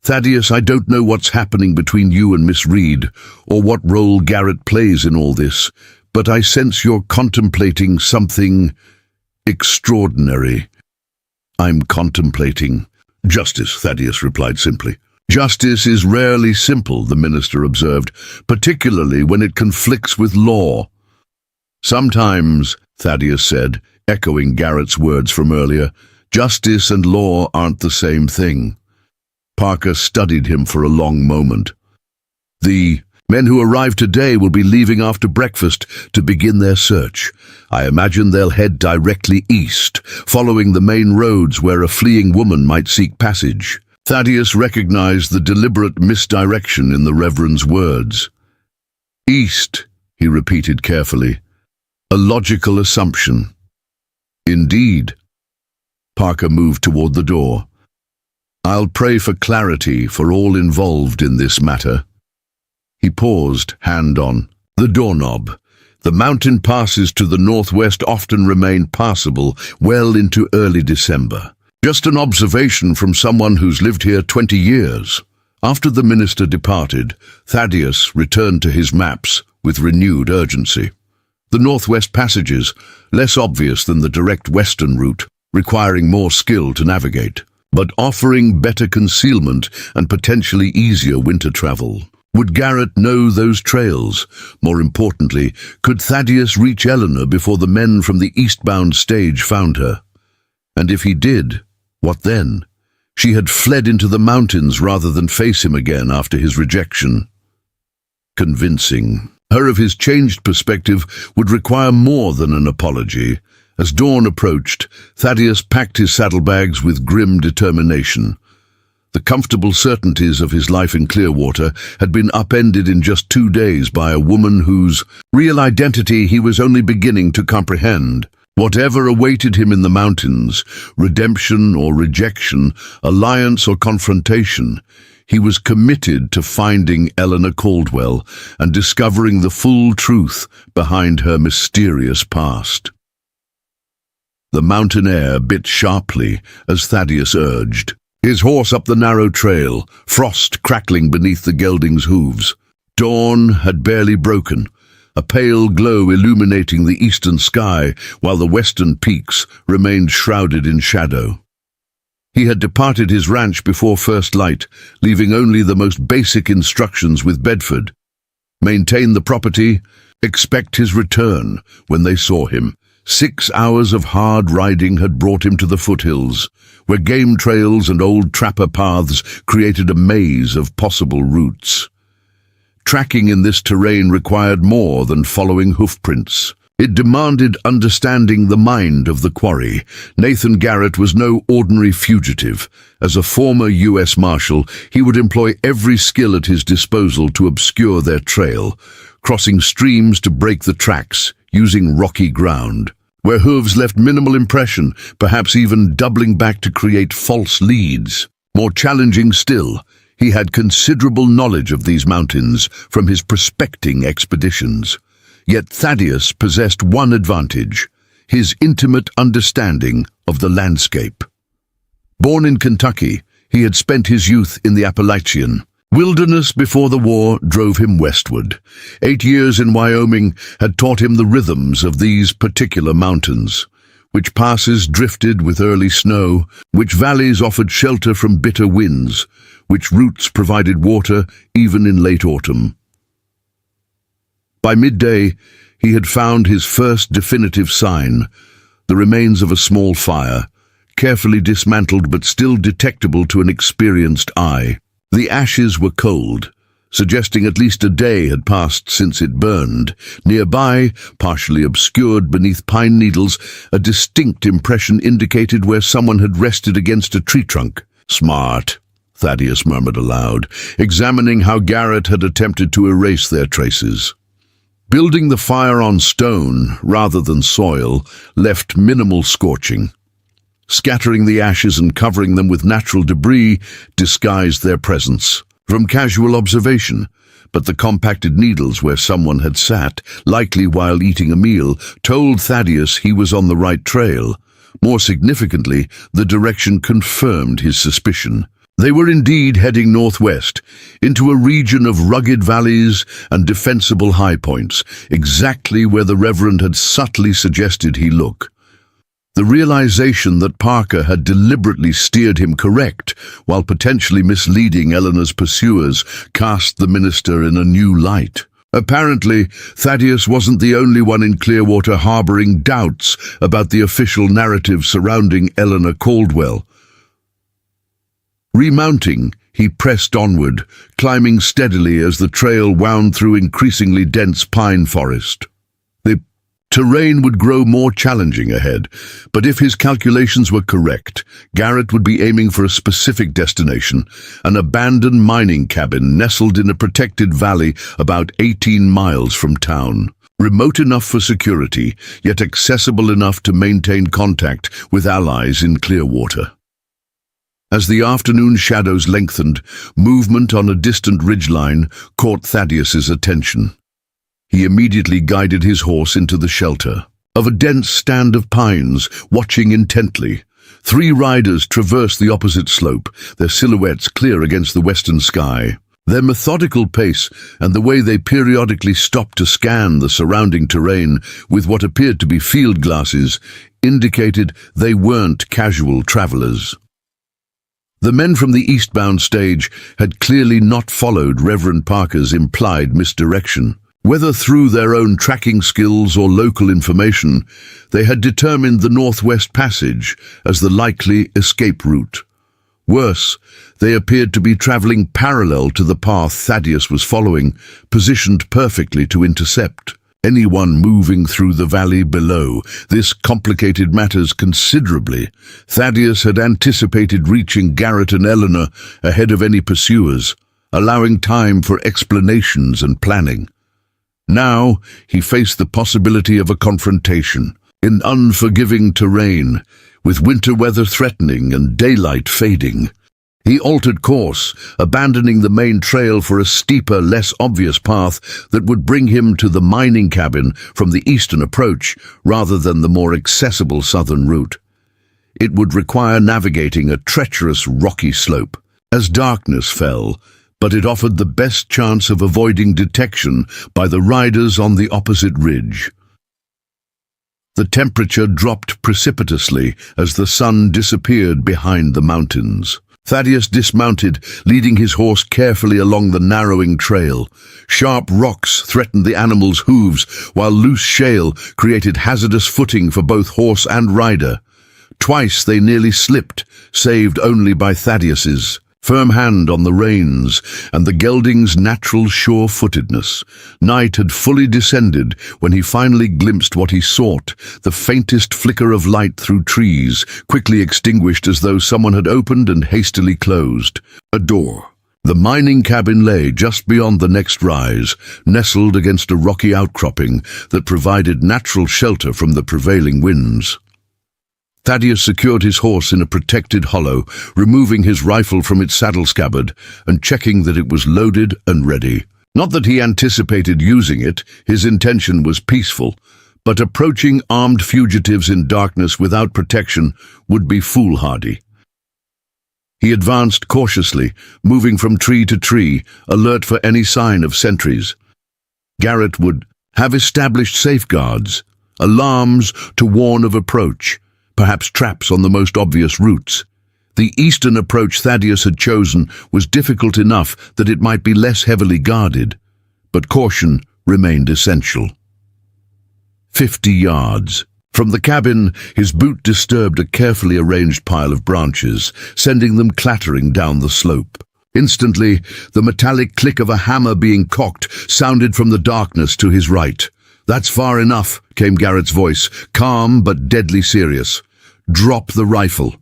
Thaddeus, I don't know what's happening between you and Miss Reed, or what role Garrett plays in all this, but I sense you're contemplating something extraordinary. I'm contemplating justice, Thaddeus replied simply. Justice is rarely simple, the minister observed, particularly when it conflicts with law. Sometimes, Thaddeus said, echoing Garrett's words from earlier, justice and law aren't the same thing. Parker studied him for a long moment. The men who arrive today will be leaving after breakfast to begin their search. I imagine they'll head directly east, following the main roads where a fleeing woman might seek passage. Thaddeus recognized the deliberate misdirection in the Reverend's words. East, he repeated carefully. A logical assumption. Indeed. Parker moved toward the door. I'll pray for clarity for all involved in this matter. He paused, hand on the doorknob. The mountain passes to the northwest often remain passable well into early December. Just an observation from someone who's lived here 20 years. After the minister departed, Thaddeus returned to his maps with renewed urgency. The northwest passages, less obvious than the direct western route, requiring more skill to navigate, but offering better concealment and potentially easier winter travel. Would Garrett know those trails? More importantly, could Thaddeus reach Eleanor before the men from the eastbound stage found her? And if he did, what then? She had fled into the mountains rather than face him again after his rejection. Convincing her of his changed perspective would require more than an apology. As dawn approached, Thaddeus packed his saddlebags with grim determination. The comfortable certainties of his life in Clearwater had been upended in just 2 days by a woman whose real identity he was only beginning to comprehend. Whatever awaited him in the mountains, redemption or rejection, alliance or confrontation, he was committed to finding Eleanor Caldwell and discovering the full truth behind her mysterious past. The mountain air bit sharply as Thaddeus urged, his horse up the narrow trail, frost crackling beneath the gelding's hooves. Dawn had barely broken, a pale glow illuminating the eastern sky while the western peaks remained shrouded in shadow. He had departed his ranch before first light, leaving only the most basic instructions with Bedford. Maintain the property, expect his return when they saw him. 6 hours of hard riding had brought him to the foothills, where game trails and old trapper paths created a maze of possible routes. Tracking in this terrain required more than following hoofprints. It demanded understanding the mind of the quarry. Nathan Garrett was no ordinary fugitive. As a former U.S. Marshal, he would employ every skill at his disposal to obscure their trail, crossing streams to break the tracks, using rocky ground, where hooves left minimal impression, perhaps even doubling back to create false leads. More challenging still, he had considerable knowledge of these mountains from his prospecting expeditions. Yet Thaddeus possessed one advantage, his intimate understanding of the landscape. Born in Kentucky, he had spent his youth in the Appalachian. Wilderness before the war drove him westward. 8 years in Wyoming had taught him the rhythms of these particular mountains, which passes drifted with early snow, which valleys offered shelter from bitter winds, which routes provided water even in late autumn. By midday, he had found his first definitive sign, the remains of a small fire, carefully dismantled but still detectable to an experienced eye. The ashes were cold, suggesting at least a day had passed since it burned. Nearby, partially obscured beneath pine needles, a distinct impression indicated where someone had rested against a tree trunk. "Smart," Thaddeus murmured aloud, examining how Garrett had attempted to erase their traces. Building the fire on stone, rather than soil, left minimal scorching. Scattering the ashes and covering them with natural debris disguised their presence from casual observation, but the compacted needles where someone had sat, likely while eating a meal, told Thaddeus he was on the right trail. More significantly, the direction confirmed his suspicion. They were indeed heading northwest, into a region of rugged valleys and defensible high points, exactly where the Reverend had subtly suggested he look. The realization that Parker had deliberately steered him correct, while potentially misleading Eleanor's pursuers, cast the minister in a new light. Apparently, Thaddeus wasn't the only one in Clearwater harboring doubts about the official narrative surrounding Eleanor Caldwell. Remounting, he pressed onward, climbing steadily as the trail wound through increasingly dense pine forest. The terrain would grow more challenging ahead, but if his calculations were correct, Garrett would be aiming for a specific destination, an abandoned mining cabin nestled in a protected valley about 18 miles from town. Remote enough for security, yet accessible enough to maintain contact with allies in Clearwater. As the afternoon shadows lengthened, movement on a distant ridgeline caught Thaddeus's attention. He immediately guided his horse into the shelter of a dense stand of pines, watching intently. 3 riders traversed the opposite slope, their silhouettes clear against the western sky. Their methodical pace and the way they periodically stopped to scan the surrounding terrain with what appeared to be field glasses indicated they weren't casual travelers. The men from the eastbound stage had clearly not followed Reverend Parker's implied misdirection. Whether through their own tracking skills or local information, they had determined the Northwest Passage as the likely escape route. Worse, they appeared to be traveling parallel to the path Thaddeus was following, positioned perfectly to intercept anyone moving through the valley below. This complicated matters considerably. Thaddeus had anticipated reaching Garrett and Eleanor ahead of any pursuers, allowing time for explanations and planning. Now he faced the possibility of a confrontation in unforgiving terrain, with winter weather threatening and daylight fading. He altered course, abandoning the main trail for a steeper, less obvious path that would bring him to the mining cabin from the eastern approach rather than the more accessible southern route. It would require navigating a treacherous rocky slope as darkness fell, but it offered the best chance of avoiding detection by the riders on the opposite ridge. The temperature dropped precipitously as the sun disappeared behind the mountains. Thaddeus dismounted, leading his horse carefully along the narrowing trail. Sharp rocks threatened the animal's hooves, while loose shale created hazardous footing for both horse and rider. Twice they nearly slipped, saved only by Thaddeus's firm hand on the reins and the gelding's natural sure-footedness. Night had fully descended when he finally glimpsed what he sought, the faintest flicker of light through trees, quickly extinguished as though someone had opened and hastily closed. A door. The mining cabin lay just beyond the next rise, nestled against a rocky outcropping that provided natural shelter from the prevailing winds. Thaddeus secured his horse in a protected hollow, removing his rifle from its saddle scabbard and checking that it was loaded and ready. Not that he anticipated using it, his intention was peaceful, but approaching armed fugitives in darkness without protection would be foolhardy. He advanced cautiously, moving from tree to tree, alert for any sign of sentries. Garrett would have established safeguards, alarms to warn of approach, perhaps traps on the most obvious routes. The eastern approach Thaddeus had chosen was difficult enough that it might be less heavily guarded, but caution remained essential. 50 yards. From the cabin, his boot disturbed a carefully arranged pile of branches, sending them clattering down the slope. Instantly, the metallic click of a hammer being cocked sounded from the darkness to his right. "That's far enough," came Garrett's voice, calm but deadly serious. "Drop the rifle."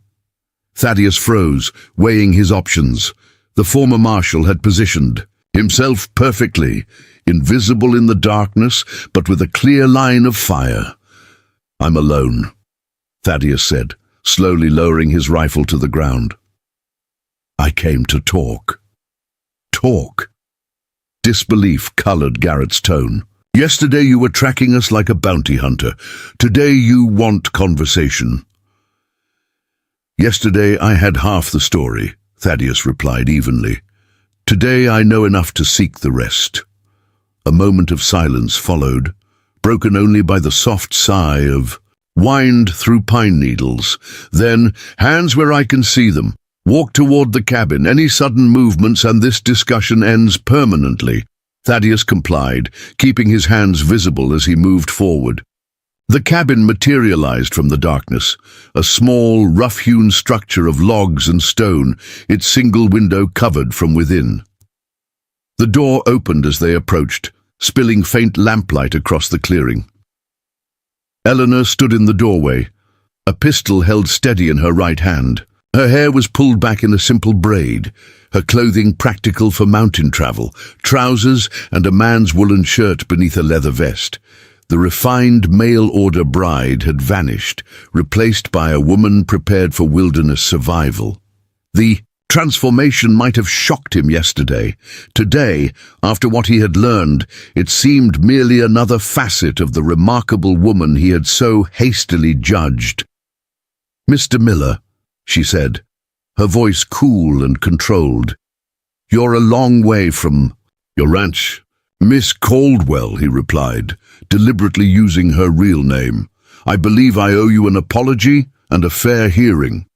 Thaddeus froze, weighing his options. The former Marshal had positioned himself perfectly, invisible in the darkness, but with a clear line of fire. "I'm alone," Thaddeus said, slowly lowering his rifle to the ground. "I came to talk." Talk? Disbelief colored Garrett's tone. "Yesterday you were tracking us like a bounty hunter. Today you want conversation." "Yesterday I had half the story," Thaddeus replied evenly. "Today I know enough to seek the rest." A moment of silence followed, broken only by the soft sigh of "wind through pine needles." Then, "Hands where I can see them. Walk toward the cabin. Any sudden movements and this discussion ends permanently." Thaddeus complied, keeping his hands visible as he moved forward. The cabin materialized from the darkness, a small, rough-hewn structure of logs and stone, its single window covered from within. The door opened as they approached, spilling faint lamplight across the clearing. Eleanor stood in the doorway, a pistol held steady in her right hand. Her hair was pulled back in a simple braid, her clothing practical for mountain travel, trousers and a man's woolen shirt beneath a leather vest. The refined mail-order bride had vanished, replaced by a woman prepared for wilderness survival. The transformation might have shocked him yesterday. Today, after what he had learned, it seemed merely another facet of the remarkable woman he had so hastily judged. "Mr. Miller," she said, her voice cool and controlled. "You're a long way from your ranch." "Miss Caldwell," he replied, deliberately using her real name. "I believe I owe you an apology and a fair hearing."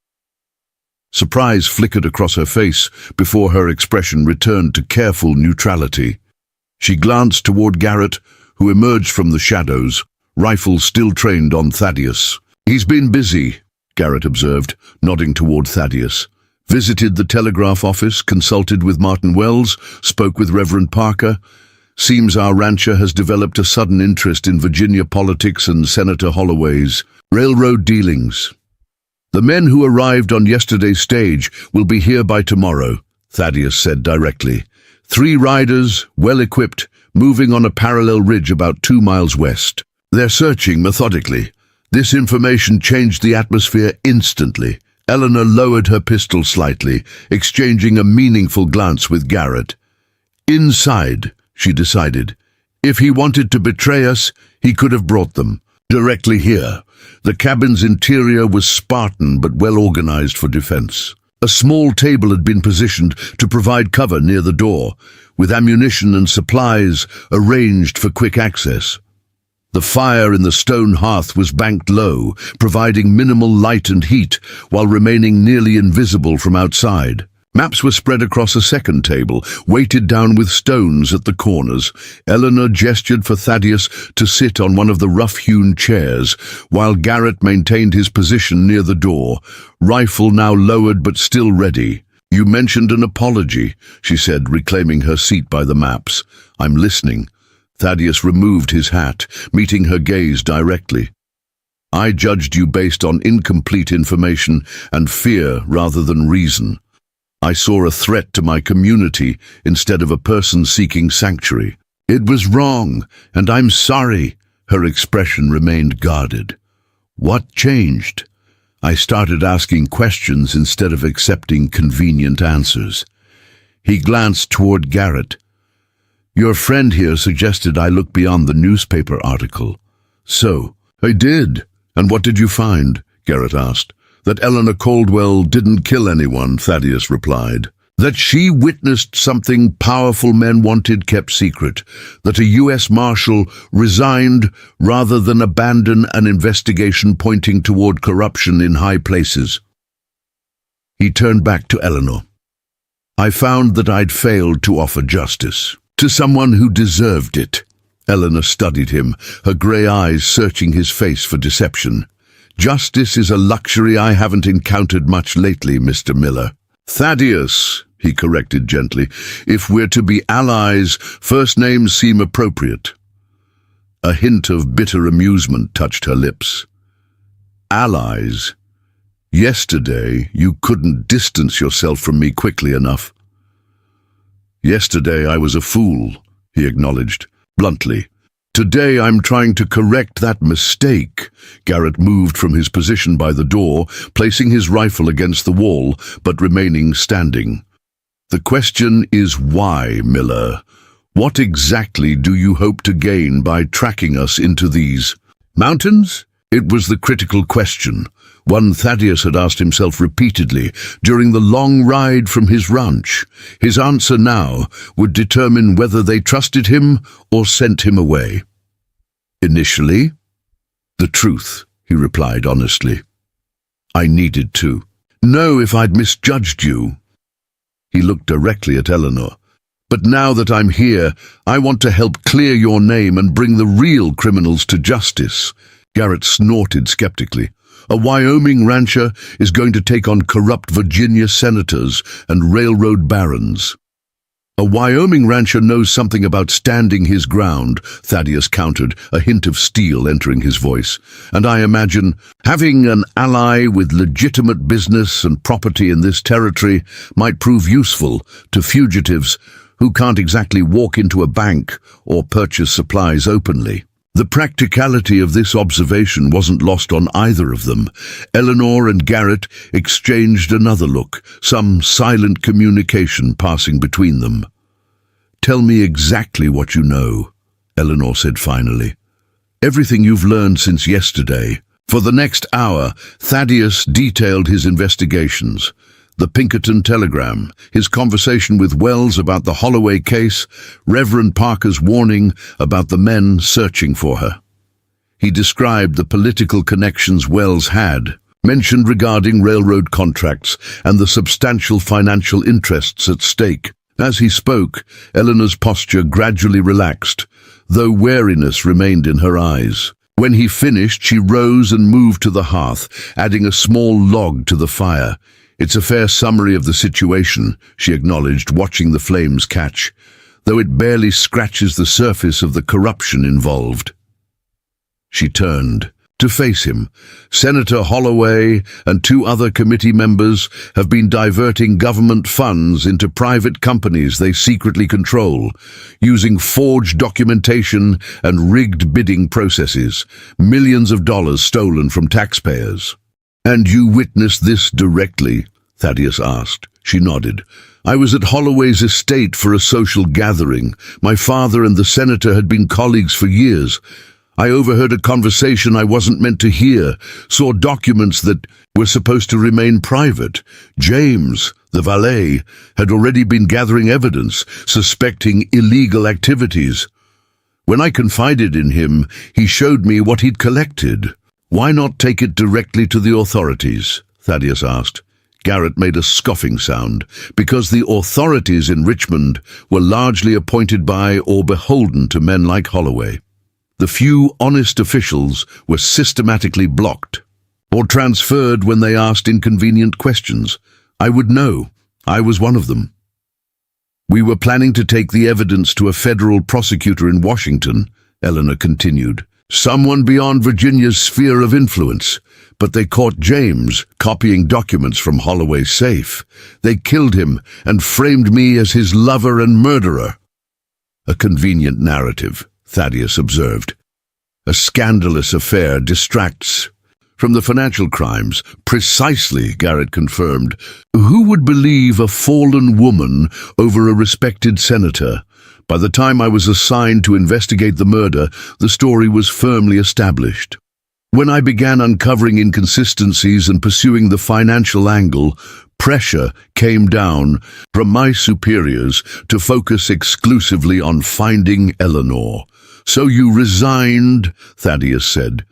Surprise flickered across her face before her expression returned to careful neutrality. She glanced toward Garrett, who emerged from the shadows, rifle still trained on Thaddeus. "He's been busy," Garrett observed, nodding toward Thaddeus. "Visited the telegraph office, consulted with Martin Wells, spoke with Reverend Parker. Seems our rancher has developed a sudden interest in Virginia politics and Senator Holloway's railroad dealings. The men who arrived on yesterday's stage will be here by tomorrow," Thaddeus said directly. 3 riders, well-equipped, moving on a parallel ridge about 2 miles west. They're searching methodically. This information changed the atmosphere instantly. Eleanor lowered her pistol slightly, exchanging a meaningful glance with Garrett. "Inside," she decided. "If he wanted to betray us, he could have brought them directly here." The cabin's interior was Spartan but well-organized for defense. A small table had been positioned to provide cover near the door, with ammunition and supplies arranged for quick access. The fire in the stone hearth was banked low, providing minimal light and heat while remaining nearly invisible from outside. Maps were spread across a second table, weighted down with stones at the corners. Eleanor gestured for Thaddeus to sit on one of the rough-hewn chairs, while Garrett maintained his position near the door, rifle now lowered but still ready. "You mentioned an apology," she said, reclaiming her seat by the maps. "I'm listening." Thaddeus removed his hat, meeting her gaze directly. "I judged you based on incomplete information and fear rather than reason. I saw a threat to my community instead of a person seeking sanctuary. It was wrong, and I'm sorry." Her expression remained guarded. "What changed?" "I started asking questions instead of accepting convenient answers." He glanced toward Garrett. "Your friend here suggested I look beyond the newspaper article." "So, I did. And what did you find?" Garrett asked. "That Eleanor Caldwell didn't kill anyone," Thaddeus replied. "That she witnessed something powerful men wanted kept secret. That a U.S. Marshal resigned rather than abandon an investigation pointing toward corruption in high places." He turned back to Eleanor. "I found that I'd failed to offer justice to someone who deserved it." Eleanor studied him, her grey eyes searching his face for deception. "Justice is a luxury I haven't encountered much lately, Mr. Miller." "Thaddeus," he corrected gently. If we're to be allies, first names seem appropriate. A hint of bitter amusement touched her lips. Allies? Yesterday, you couldn't distance yourself from me quickly enough. Yesterday I was a fool, he acknowledged, bluntly. Today I'm trying to correct that mistake. Garrett moved from his position by the door, placing his rifle against the wall, but remaining standing. The question is why, Miller? What exactly do you hope to gain by tracking us into these mountains? It was the critical question, one Thaddeus had asked himself repeatedly during the long ride from his ranch. His answer now would determine whether they trusted him or sent him away. Initially, the truth, he replied honestly. I needed to know if I'd misjudged you. He looked directly at Eleanor. But now that I'm here, I want to help clear your name and bring the real criminals to justice. Garrett snorted skeptically. A Wyoming rancher is going to take on corrupt Virginia senators and railroad barons. A Wyoming rancher knows something about standing his ground, Thaddeus countered, a hint of steel entering his voice. And I imagine having an ally with legitimate business and property in this territory might prove useful to fugitives who can't exactly walk into a bank or purchase supplies openly. The practicality of this observation wasn't lost on either of them. Eleanor and Garrett exchanged another look, some silent communication passing between them. Tell me exactly what you know, Eleanor said finally. Everything you've learned since yesterday. For the next hour, Thaddeus detailed his investigations. The Pinkerton telegram, his conversation with Wells about the Holloway case, Reverend Parker's warning about the men searching for her. He described the political connections Wells had, mentioned regarding railroad contracts and the substantial financial interests at stake. As he spoke, Eleanor's posture gradually relaxed, though wariness remained in her eyes. When he finished, she rose and moved to the hearth, adding a small log to the fire. It's a fair summary of the situation, she acknowledged, watching the flames catch, though it barely scratches the surface of the corruption involved. She turned to face him. Senator Holloway and 2 other committee members have been diverting government funds into private companies they secretly control, using forged documentation and rigged bidding processes, millions of dollars stolen from taxpayers. And you witnessed this directly? Thaddeus asked. She nodded. I was at Holloway's estate for a social gathering. My father and the senator had been colleagues for years. I overheard a conversation I wasn't meant to hear, saw documents that were supposed to remain private. James, the valet, had already been gathering evidence, suspecting illegal activities. When I confided in him, he showed me what he'd collected. Why not take it directly to the authorities? Thaddeus asked. Garrett made a scoffing sound. Because the authorities in Richmond were largely appointed by or beholden to men like Holloway. The few honest officials were systematically blocked or transferred when they asked inconvenient questions. I would know. I was one of them. We were planning to take the evidence to a federal prosecutor in Washington, Eleanor continued. Someone beyond Virginia's sphere of influence. But they caught James copying documents from Holloway's safe. They killed him and framed me as his lover and murderer. A convenient narrative, Thaddeus observed. A scandalous affair distracts from the financial crimes. Precisely, Garrett confirmed. Who would believe a fallen woman over a respected senator? By the time I was assigned to investigate the murder, the story was firmly established. When I began uncovering inconsistencies and pursuing the financial angle, pressure came down from my superiors to focus exclusively on finding Eleanor. So you resigned, Thaddeus said,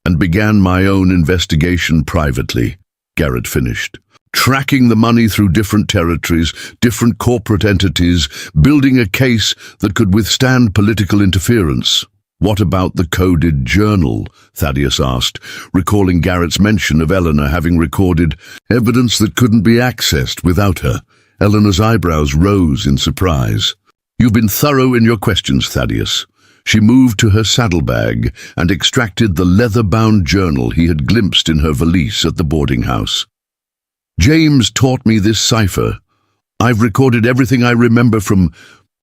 and began my own investigation privately, Garrett finished. Tracking the money through different territories, different corporate entities, building a case that could withstand political interference. What about the coded journal? Thaddeus asked, recalling Garrett's mention of Eleanor having recorded evidence that couldn't be accessed without her Eleanor's eyebrows rose in surprise. "You've been thorough in your questions, Thaddeus." She moved to her saddlebag and extracted the leather-bound journal he had glimpsed in her valise at the boarding house. "James taught me this cipher. I've recorded everything I remember from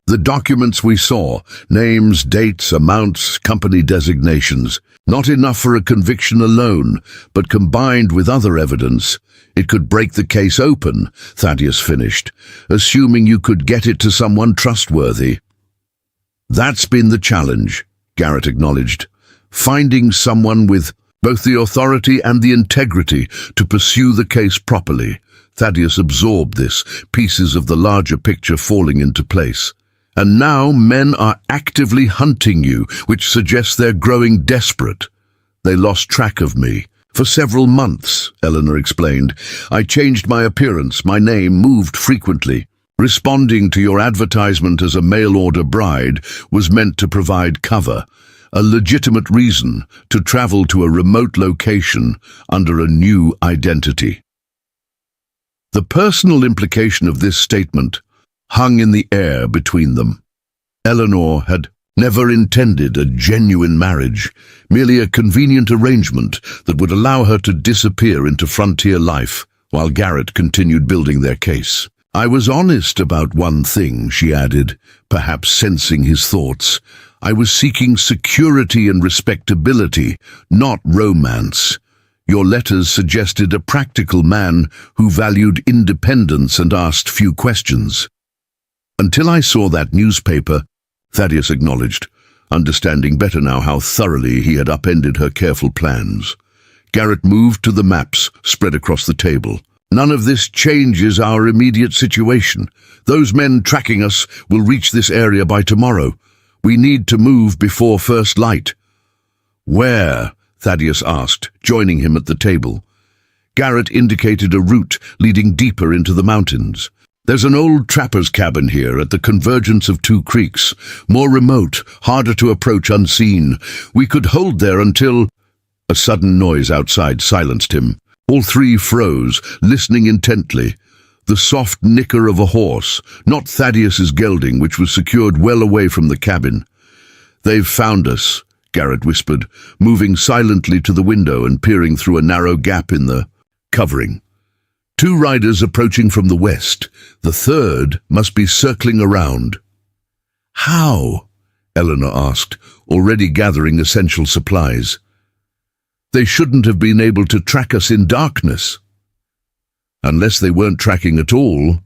the documents we saw, names, dates, amounts, company designations. Not enough for a conviction alone, but combined with other evidence, it could break the case open," Thaddeus finished, "assuming you could get it to someone trustworthy." "That's been the challenge," Garrett acknowledged. "Finding someone with both the authority and the integrity to pursue the case properly." Thaddeus absorbed this, pieces of the larger picture falling into place. "And now men are actively hunting you, which suggests they're growing desperate. They lost track of me. For several months," Eleanor explained. "I changed my appearance, my name moved frequently. Responding to your advertisement as a mail-order bride was meant to provide cover, a legitimate reason to travel to a remote location under a new identity." The personal implication of this statement hung in the air between them. Eleanor had never intended a genuine marriage, merely a convenient arrangement that would allow her to disappear into frontier life, while Garrett continued building their case. "I was honest about one thing," she added, perhaps sensing his thoughts. "I was seeking security and respectability, not romance. Your letters suggested a practical man who valued independence and asked few questions." "Until I saw that newspaper," Thaddeus acknowledged, understanding better now how thoroughly he had upended her careful plans. Garrett moved to the maps spread across the table. "None of this changes our immediate situation. Those men tracking us will reach this area by tomorrow. We need to move before first light." "Where?" Thaddeus asked, joining him at the table. Garrett indicated a route leading deeper into the mountains. "There's an old trapper's cabin here at the convergence of two creeks, more remote, harder to approach unseen. We could hold there until—" A sudden noise outside silenced him. All three froze, listening intently. The soft nicker of a horse, not Thaddeus's gelding, which was secured well away from the cabin. "They've found us," Garrett whispered, moving silently to the window and peering through a narrow gap in the covering. "Two riders approaching from the west. The third must be circling around." "How?" Eleanor asked, already gathering essential supplies. "They shouldn't have been able to track us in darkness." "Unless they weren't tracking at all,"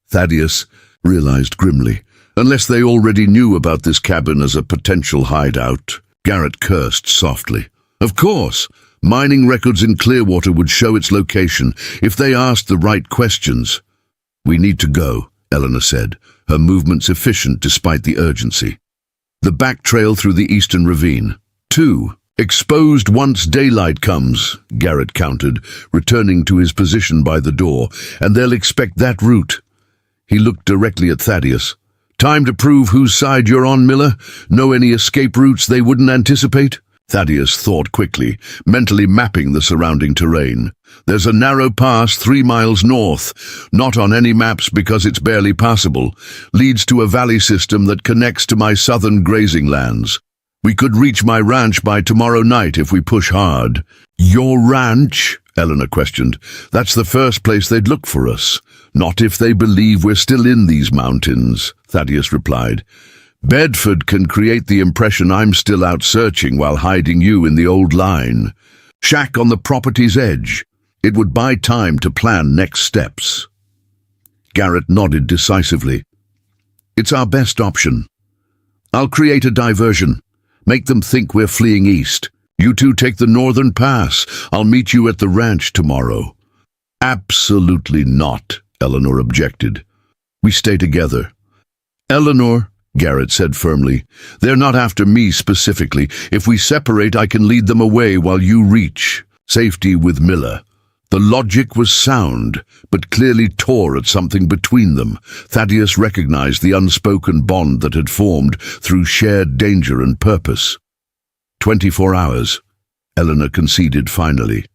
Thaddeus realized grimly. "Unless they already knew about this cabin as a potential hideout." Garrett cursed softly. "Of course, mining records in Clearwater would show its location if they asked the right questions." "We need to go," Eleanor said, her movements efficient despite the urgency. "The back trail through the eastern ravine. 2. Exposed once daylight comes," Garrett countered, returning to his position by the door, "and they'll expect that route." He looked directly at Thaddeus. "Time to prove whose side you're on, Miller? Know any escape routes they wouldn't anticipate?" Thaddeus thought quickly, mentally mapping the surrounding terrain. "There's a narrow pass 3 miles north, not on any maps because it's barely passable. Leads to a valley system that connects to my southern grazing lands. We could reach my ranch by tomorrow night if we push hard." "Your ranch?" Eleanor questioned. "That's the first place they'd look for us. Not if they believe we're still in these mountains," Thaddeus replied. "Bedford can create the impression I'm still out searching while hiding you in the old line. Shack on the property's edge. It would buy time to plan next steps." Garrett nodded decisively. "It's our best option. I'll create a diversion. Make them think we're fleeing east. You two take the northern pass. I'll meet you at the ranch tomorrow." "Absolutely not," Eleanor objected. "We stay together." "Eleanor," Garrett said firmly, "they're not after me specifically. If we separate, I can lead them away while you reach safety with Miller." The logic was sound, but clearly tore at something between them. Thaddeus recognized the unspoken bond that had formed through shared danger and purpose. 24 hours, Eleanor conceded finally.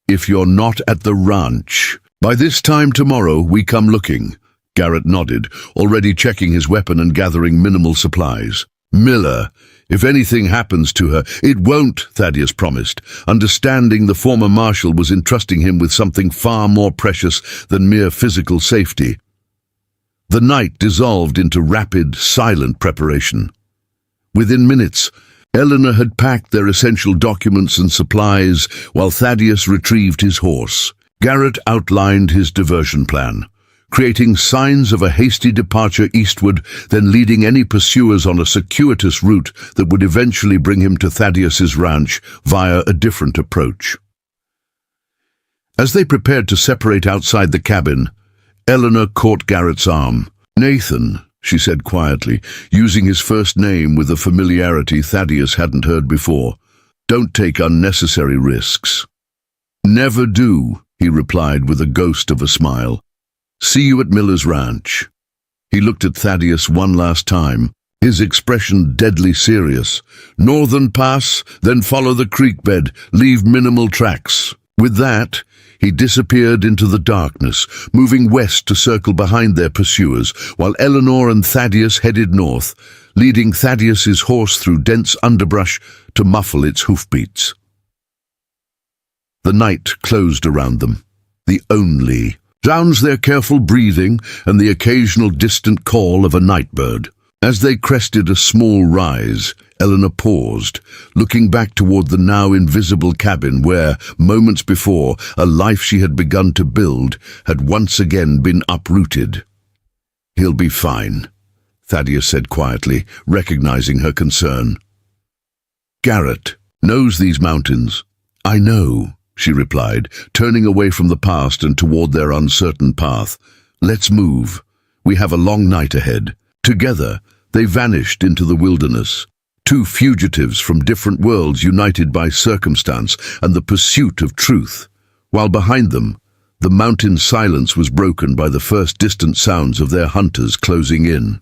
"If you're not at the ranch, by this time tomorrow we come looking. Garrett nodded, already checking his weapon and gathering minimal supplies. Miller. If anything happens to her, it won't, Thaddeus promised, understanding the former Marshal was entrusting him with something far more precious than mere physical safety. The night dissolved into rapid, silent preparation. Within minutes, Eleanor had packed their essential documents and supplies while Thaddeus retrieved his horse. Garrett outlined his diversion plan, creating signs of a hasty departure eastward, then leading any pursuers on a circuitous route that would eventually bring him to Thaddeus's ranch via a different approach. As they prepared to separate outside the cabin, Eleanor caught Garrett's arm. "Nathan," she said quietly, using his first name with a familiarity Thaddeus hadn't heard before. "Don't take unnecessary risks." "Never do," he replied with a ghost of a smile. "See you at Miller's ranch." He looked at Thaddeus one last time, his expression deadly serious. "Northern pass, then follow the creek bed, leave minimal tracks." With that, he disappeared into the darkness, moving west to circle behind their pursuers, while Eleanor and Thaddeus headed north, leading Thaddeus's horse through dense underbrush to muffle its hoofbeats. The night closed around them. The only sounds their careful breathing and the occasional distant call of a night bird. As they crested a small rise, Eleanor paused, looking back toward the now invisible cabin where, moments before, a life she had begun to build had once again been uprooted. "He'll be fine," Thaddeus said quietly, recognizing her concern. "Garrett knows these mountains." "I know," she replied, turning away from the past and toward their uncertain path. "Let's move. We have a long night ahead." Together, they vanished into the wilderness, two fugitives from different worlds united by circumstance and the pursuit of truth, while behind them, the mountain silence was broken by the first distant sounds of their hunters closing in.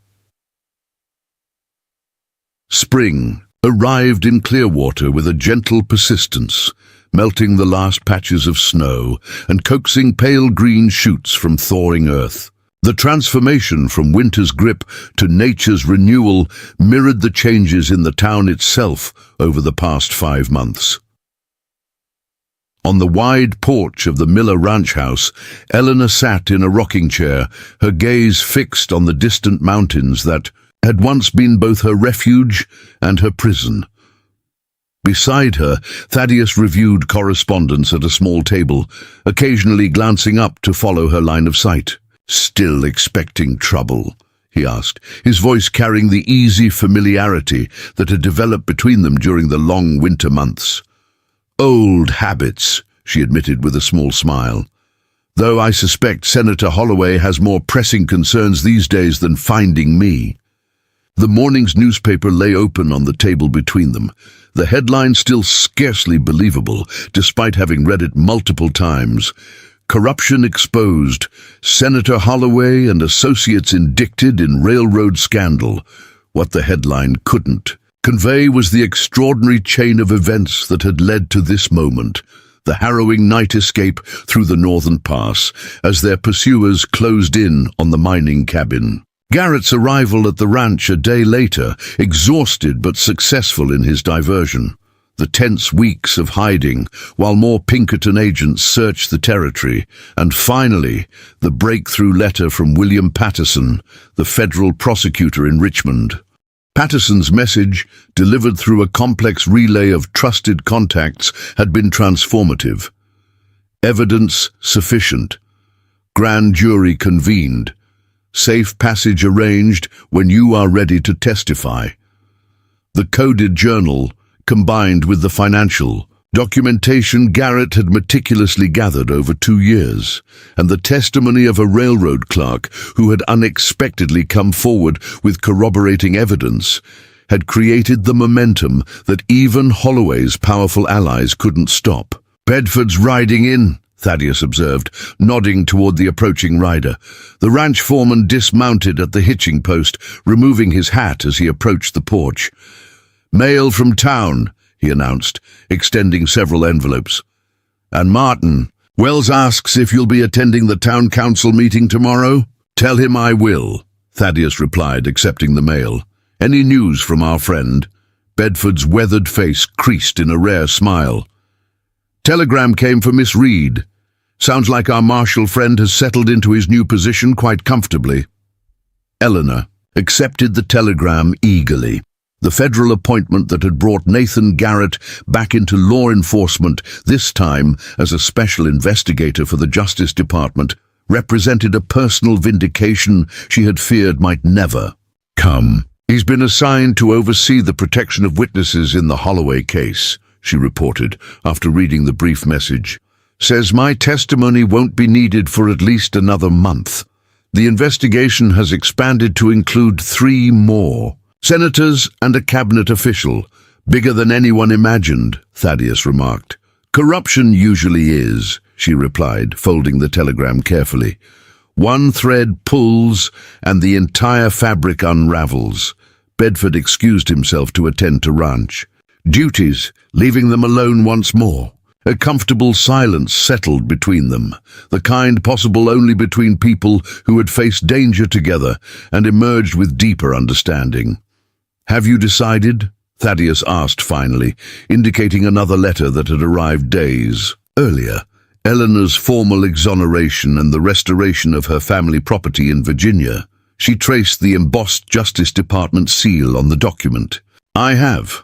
Spring arrived in Clearwater with a gentle persistence, melting the last patches of snow and coaxing pale green shoots from thawing earth. The transformation from winter's grip to nature's renewal mirrored the changes in the town itself over the past 5 months. On the wide porch of the Miller ranch house, Eleanor sat in a rocking chair, her gaze fixed on the distant mountains that had once been both her refuge and her prison. Beside her, Thaddeus reviewed correspondence at a small table, occasionally glancing up to follow her line of sight. "Still expecting trouble?" he asked, his voice carrying the easy familiarity that had developed between them during the long winter months. "Old habits," she admitted with a small smile. "Though I suspect Senator Holloway has more pressing concerns these days than finding me." The morning's newspaper lay open on the table between them, the headline still scarcely believable, despite having read it multiple times. "Corruption exposed. Senator Holloway and associates indicted in railroad scandal." What the headline couldn't convey was the extraordinary chain of events that had led to this moment, the harrowing night escape through the northern pass, as their pursuers closed in on the mining cabin. Garrett's arrival at the ranch a day later, exhausted but successful in his diversion. The tense weeks of hiding, while more Pinkerton agents searched the territory, and finally, the breakthrough letter from William Patterson, the federal prosecutor in Richmond. Patterson's message, delivered through a complex relay of trusted contacts, had been transformative. Evidence sufficient. Grand jury convened. Safe passage arranged when you are ready to testify. The coded journal, combined with the financial documentation Garrett had meticulously gathered over 2 years, and the testimony of a railroad clerk who had unexpectedly come forward with corroborating evidence, had created the momentum that even Holloway's powerful allies couldn't stop. "Bedford's riding in," Thaddeus observed, nodding toward the approaching rider. The ranch foreman dismounted at the hitching post, removing his hat as he approached the porch. "Mail from town," he announced, extending several envelopes. "And Martin, Wells asks if you'll be attending the town council meeting tomorrow." "Tell him I will," Thaddeus replied, accepting the mail. "Any news from our friend?" Bedford's weathered face creased in a rare smile. "Telegram came for Miss Reed. Sounds like our Marshal friend has settled into his new position quite comfortably." Eleanor accepted the telegram eagerly. The federal appointment that had brought Nathan Garrett back into law enforcement, this time as a special investigator for the Justice Department, represented a personal vindication she had feared might never come. "He's been assigned to oversee the protection of witnesses in the Holloway case," she reported after reading the brief message. "Says my testimony won't be needed for at least another month. The investigation has expanded to include 3 more. Senators and a cabinet official. Bigger than anyone imagined," Thaddeus remarked. "Corruption usually is," she replied, folding the telegram carefully. "One thread pulls and the entire fabric unravels." Bedford excused himself to attend to ranch duties, leaving them alone once more. A comfortable silence settled between them, the kind possible only between people who had faced danger together and emerged with deeper understanding. "Have you decided?" Thaddeus asked finally, indicating another letter that had arrived days earlier. Eleanor's formal exoneration and the restoration of her family property in Virginia. She traced the embossed Justice Department seal on the document. "I have."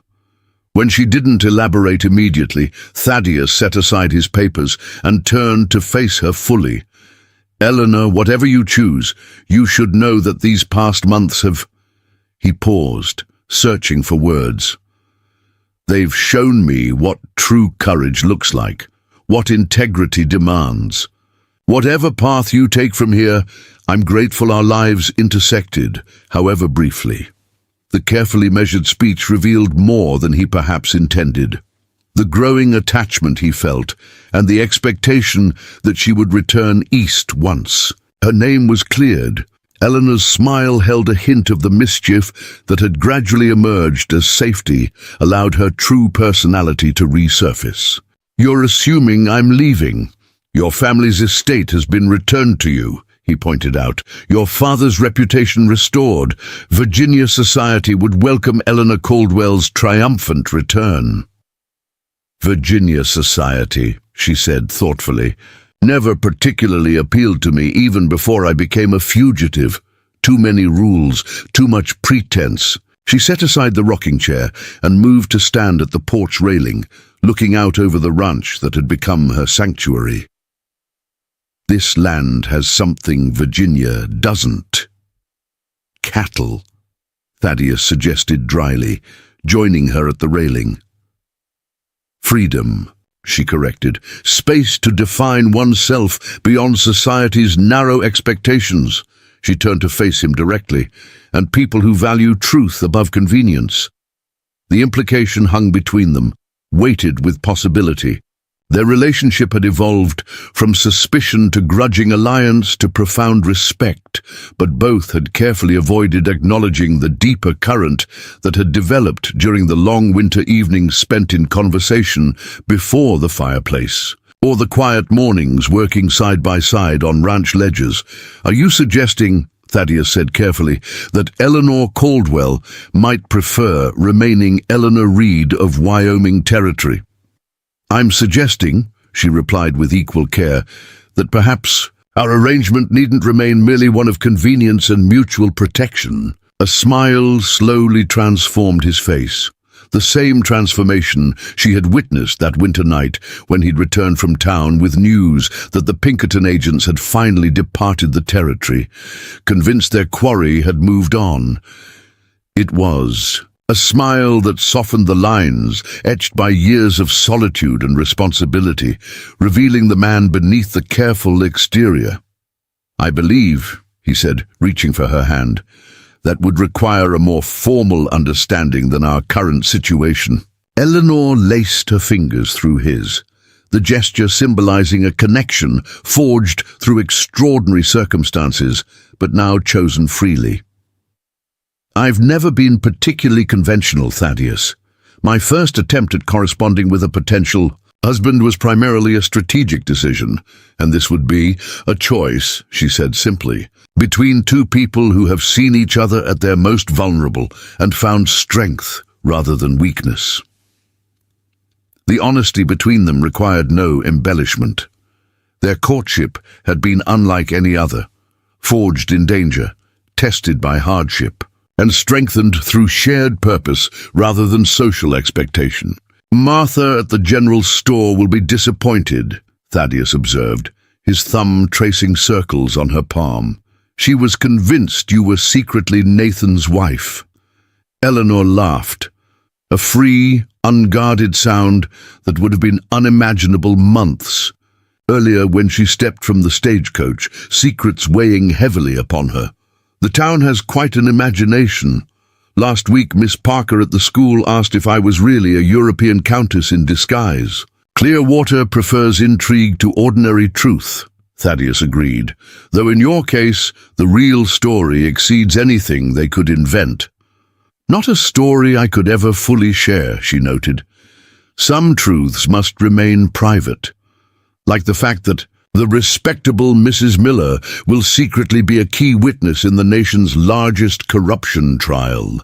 When she didn't elaborate immediately, Thaddeus set aside his papers and turned to face her fully. "Eleanor, whatever you choose, you should know that these past months have—" He paused, searching for words. "They've shown me what true courage looks like, what integrity demands. Whatever path you take from here, I'm grateful our lives intersected, however briefly." The carefully measured speech revealed more than he perhaps intended. The growing attachment he felt, and the expectation that she would return east once. Her name was cleared. Eleanor's smile held a hint of the mischief that had gradually emerged as safety allowed her true personality to resurface. "You're assuming I'm leaving. Your family's estate has been returned to you," he pointed out. "Your father's reputation restored. Virginia society would welcome Eleanor Caldwell's triumphant return." "Virginia society," she said thoughtfully, "never particularly appealed to me even before I became a fugitive. Too many rules, too much pretense." She set aside the rocking chair and moved to stand at the porch railing, looking out over the ranch that had become her sanctuary. "This land has something Virginia doesn't." "Cattle," Thaddeus suggested dryly, joining her at the railing. "Freedom," she corrected. "Space to define oneself beyond society's narrow expectations." She turned to face him directly. "And people who value truth above convenience." The implication hung between them, weighted with possibility. Their relationship had evolved from suspicion to grudging alliance to profound respect, but both had carefully avoided acknowledging the deeper current that had developed during the long winter evenings spent in conversation before the fireplace, or the quiet mornings working side by side on ranch ledges. "Are you suggesting," Thaddeus said carefully, "that Eleanor Caldwell might prefer remaining Eleanor Reed of Wyoming Territory?" "I'm suggesting," she replied with equal care, "that perhaps our arrangement needn't remain merely one of convenience and mutual protection." A smile slowly transformed his face. The same transformation she had witnessed that winter night when he'd returned from town with news that the Pinkerton agents had finally departed the territory, convinced their quarry had moved on. It was a smile that softened the lines, etched by years of solitude and responsibility, revealing the man beneath the careful exterior. "I believe," he said, reaching for her hand, "that would require a more formal understanding than our current situation." Eleanor laced her fingers through his, the gesture symbolizing a connection forged through extraordinary circumstances, but now chosen freely. "I've never been particularly conventional, Thaddeus. My first attempt at corresponding with a potential husband was primarily a strategic decision, and this would be a choice," she said simply. between two people who have seen each other at their most vulnerable and found strength rather than weakness. The honesty between them required no embellishment. Their courtship had been unlike any other, forged in danger, tested by hardship, and strengthened through shared purpose rather than social expectation. "Martha at the general store will be disappointed," Thaddeus observed, his thumb tracing circles on her palm. "She was convinced you were secretly Nathan's wife." Eleanor laughed, a free, unguarded sound that would have been unimaginable months earlier when she stepped from the stagecoach, secrets weighing heavily upon her. "The town has quite an imagination. Last week Miss Parker at the school asked if I was really a European countess in disguise." "Clearwater prefers intrigue to ordinary truth," Thaddeus agreed, "though in your case the real story exceeds anything they could invent." "Not a story I could ever fully share," she noted. "Some truths must remain private, like the fact that the respectable Mrs. Miller will secretly be a key witness in the nation's largest corruption trial."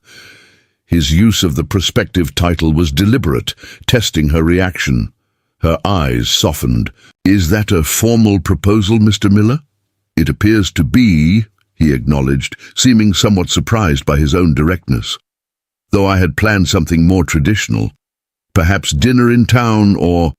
His use of the prospective title was deliberate, testing her reaction. Her eyes softened. "Is that a formal proposal, Mr. Miller?" "It appears to be," he acknowledged, seeming somewhat surprised by his own directness. "Though I had planned something more traditional. Perhaps dinner in town or—"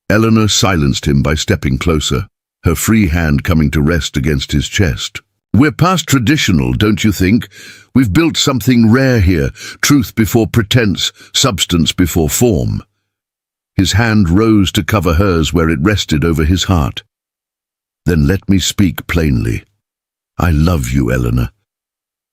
Eleanor silenced him by stepping closer, her free hand coming to rest against his chest. "We're past traditional, don't you think? We've built something rare here, truth before pretense, substance before form." His hand rose to cover hers where it rested over his heart. "Then let me speak plainly. I love you, Eleanor.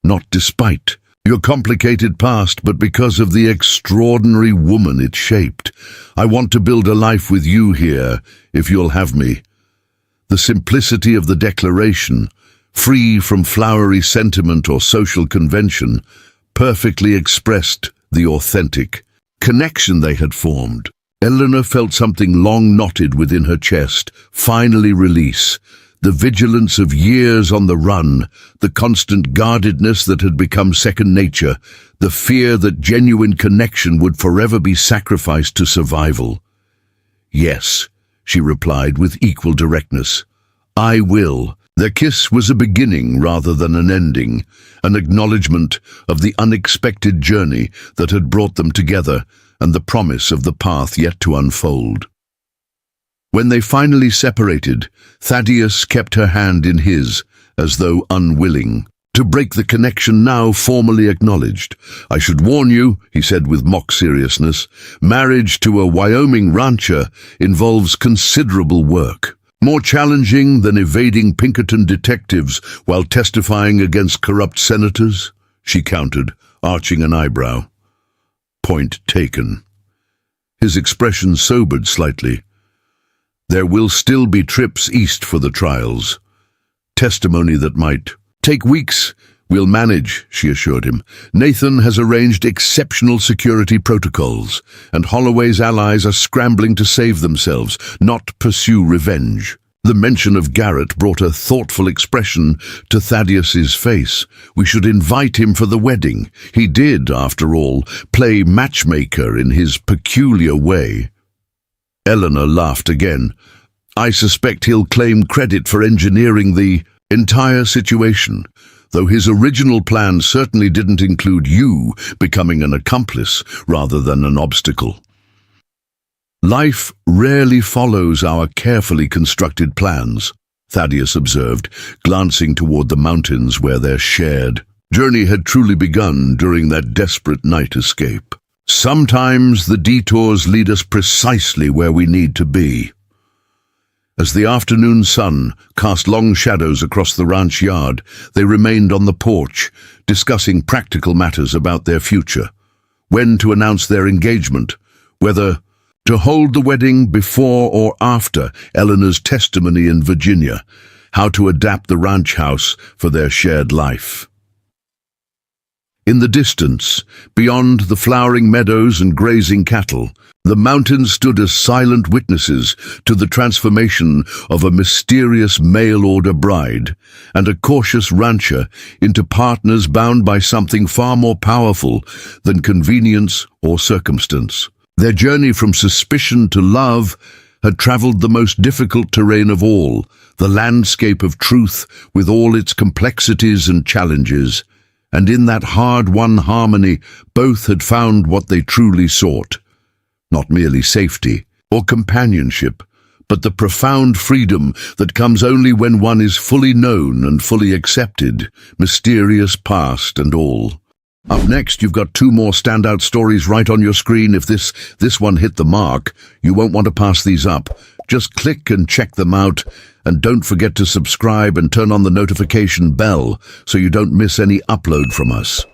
Not despite your complicated past, but because of the extraordinary woman it shaped. I want to build a life with you here, if you'll have me." The simplicity of the declaration, free from flowery sentiment or social convention, perfectly expressed the authentic connection they had formed. Eleanor felt something long knotted within her chest finally release. The vigilance of years on the run, the constant guardedness that had become second nature, the fear that genuine connection would forever be sacrificed to survival. "Yes," she replied with equal directness. "I will." Their kiss was a beginning rather than an ending, an acknowledgement of the unexpected journey that had brought them together and the promise of the path yet to unfold. When they finally separated, Thaddeus kept her hand in his, as though unwilling to break the connection now formally acknowledged. "I should warn you," he said with mock seriousness, "marriage to a Wyoming rancher involves considerable work. More challenging than evading Pinkerton detectives while testifying against corrupt senators," she countered, arching an eyebrow. "Point taken." His expression sobered slightly. "There will still be trips east for the trials. Testimony that might take weeks. We'll manage," she assured him. "Nathan has arranged exceptional security protocols, and Holloway's allies are scrambling to save themselves, not pursue revenge." The mention of Garrett brought a thoughtful expression to Thaddeus's face. "We should invite him for the wedding. He did, after all, play matchmaker in his peculiar way." Eleanor laughed again. "I suspect he'll claim credit for engineering the entire situation, though his original plan certainly didn't include you becoming an accomplice rather than an obstacle." "Life rarely follows our carefully constructed plans," Thaddeus observed, glancing toward the mountains where their shared journey had truly begun during that desperate night escape. "Sometimes the detours lead us precisely where we need to be." As the afternoon sun cast long shadows across the ranch yard, they remained on the porch, discussing practical matters about their future. When to announce their engagement, whether to hold the wedding before or after Eleanor's testimony in Virginia, how to adapt the ranch house for their shared life. In the distance, beyond the flowering meadows and grazing cattle, the mountains stood as silent witnesses to the transformation of a mysterious mail-order bride and a cautious rancher into partners bound by something far more powerful than convenience or circumstance. Their journey from suspicion to love had traveled the most difficult terrain of all, the landscape of truth with all its complexities and challenges. And in that hard-won harmony, both had found what they truly sought. Not merely safety or companionship, but the profound freedom that comes only when one is fully known and fully accepted, mysterious past and all. Up next, you've got two more standout stories right on your screen. If this one hit the mark, you won't want to pass these up. Just click and check them out, and don't forget to subscribe and turn on the notification bell so you don't miss any upload from us.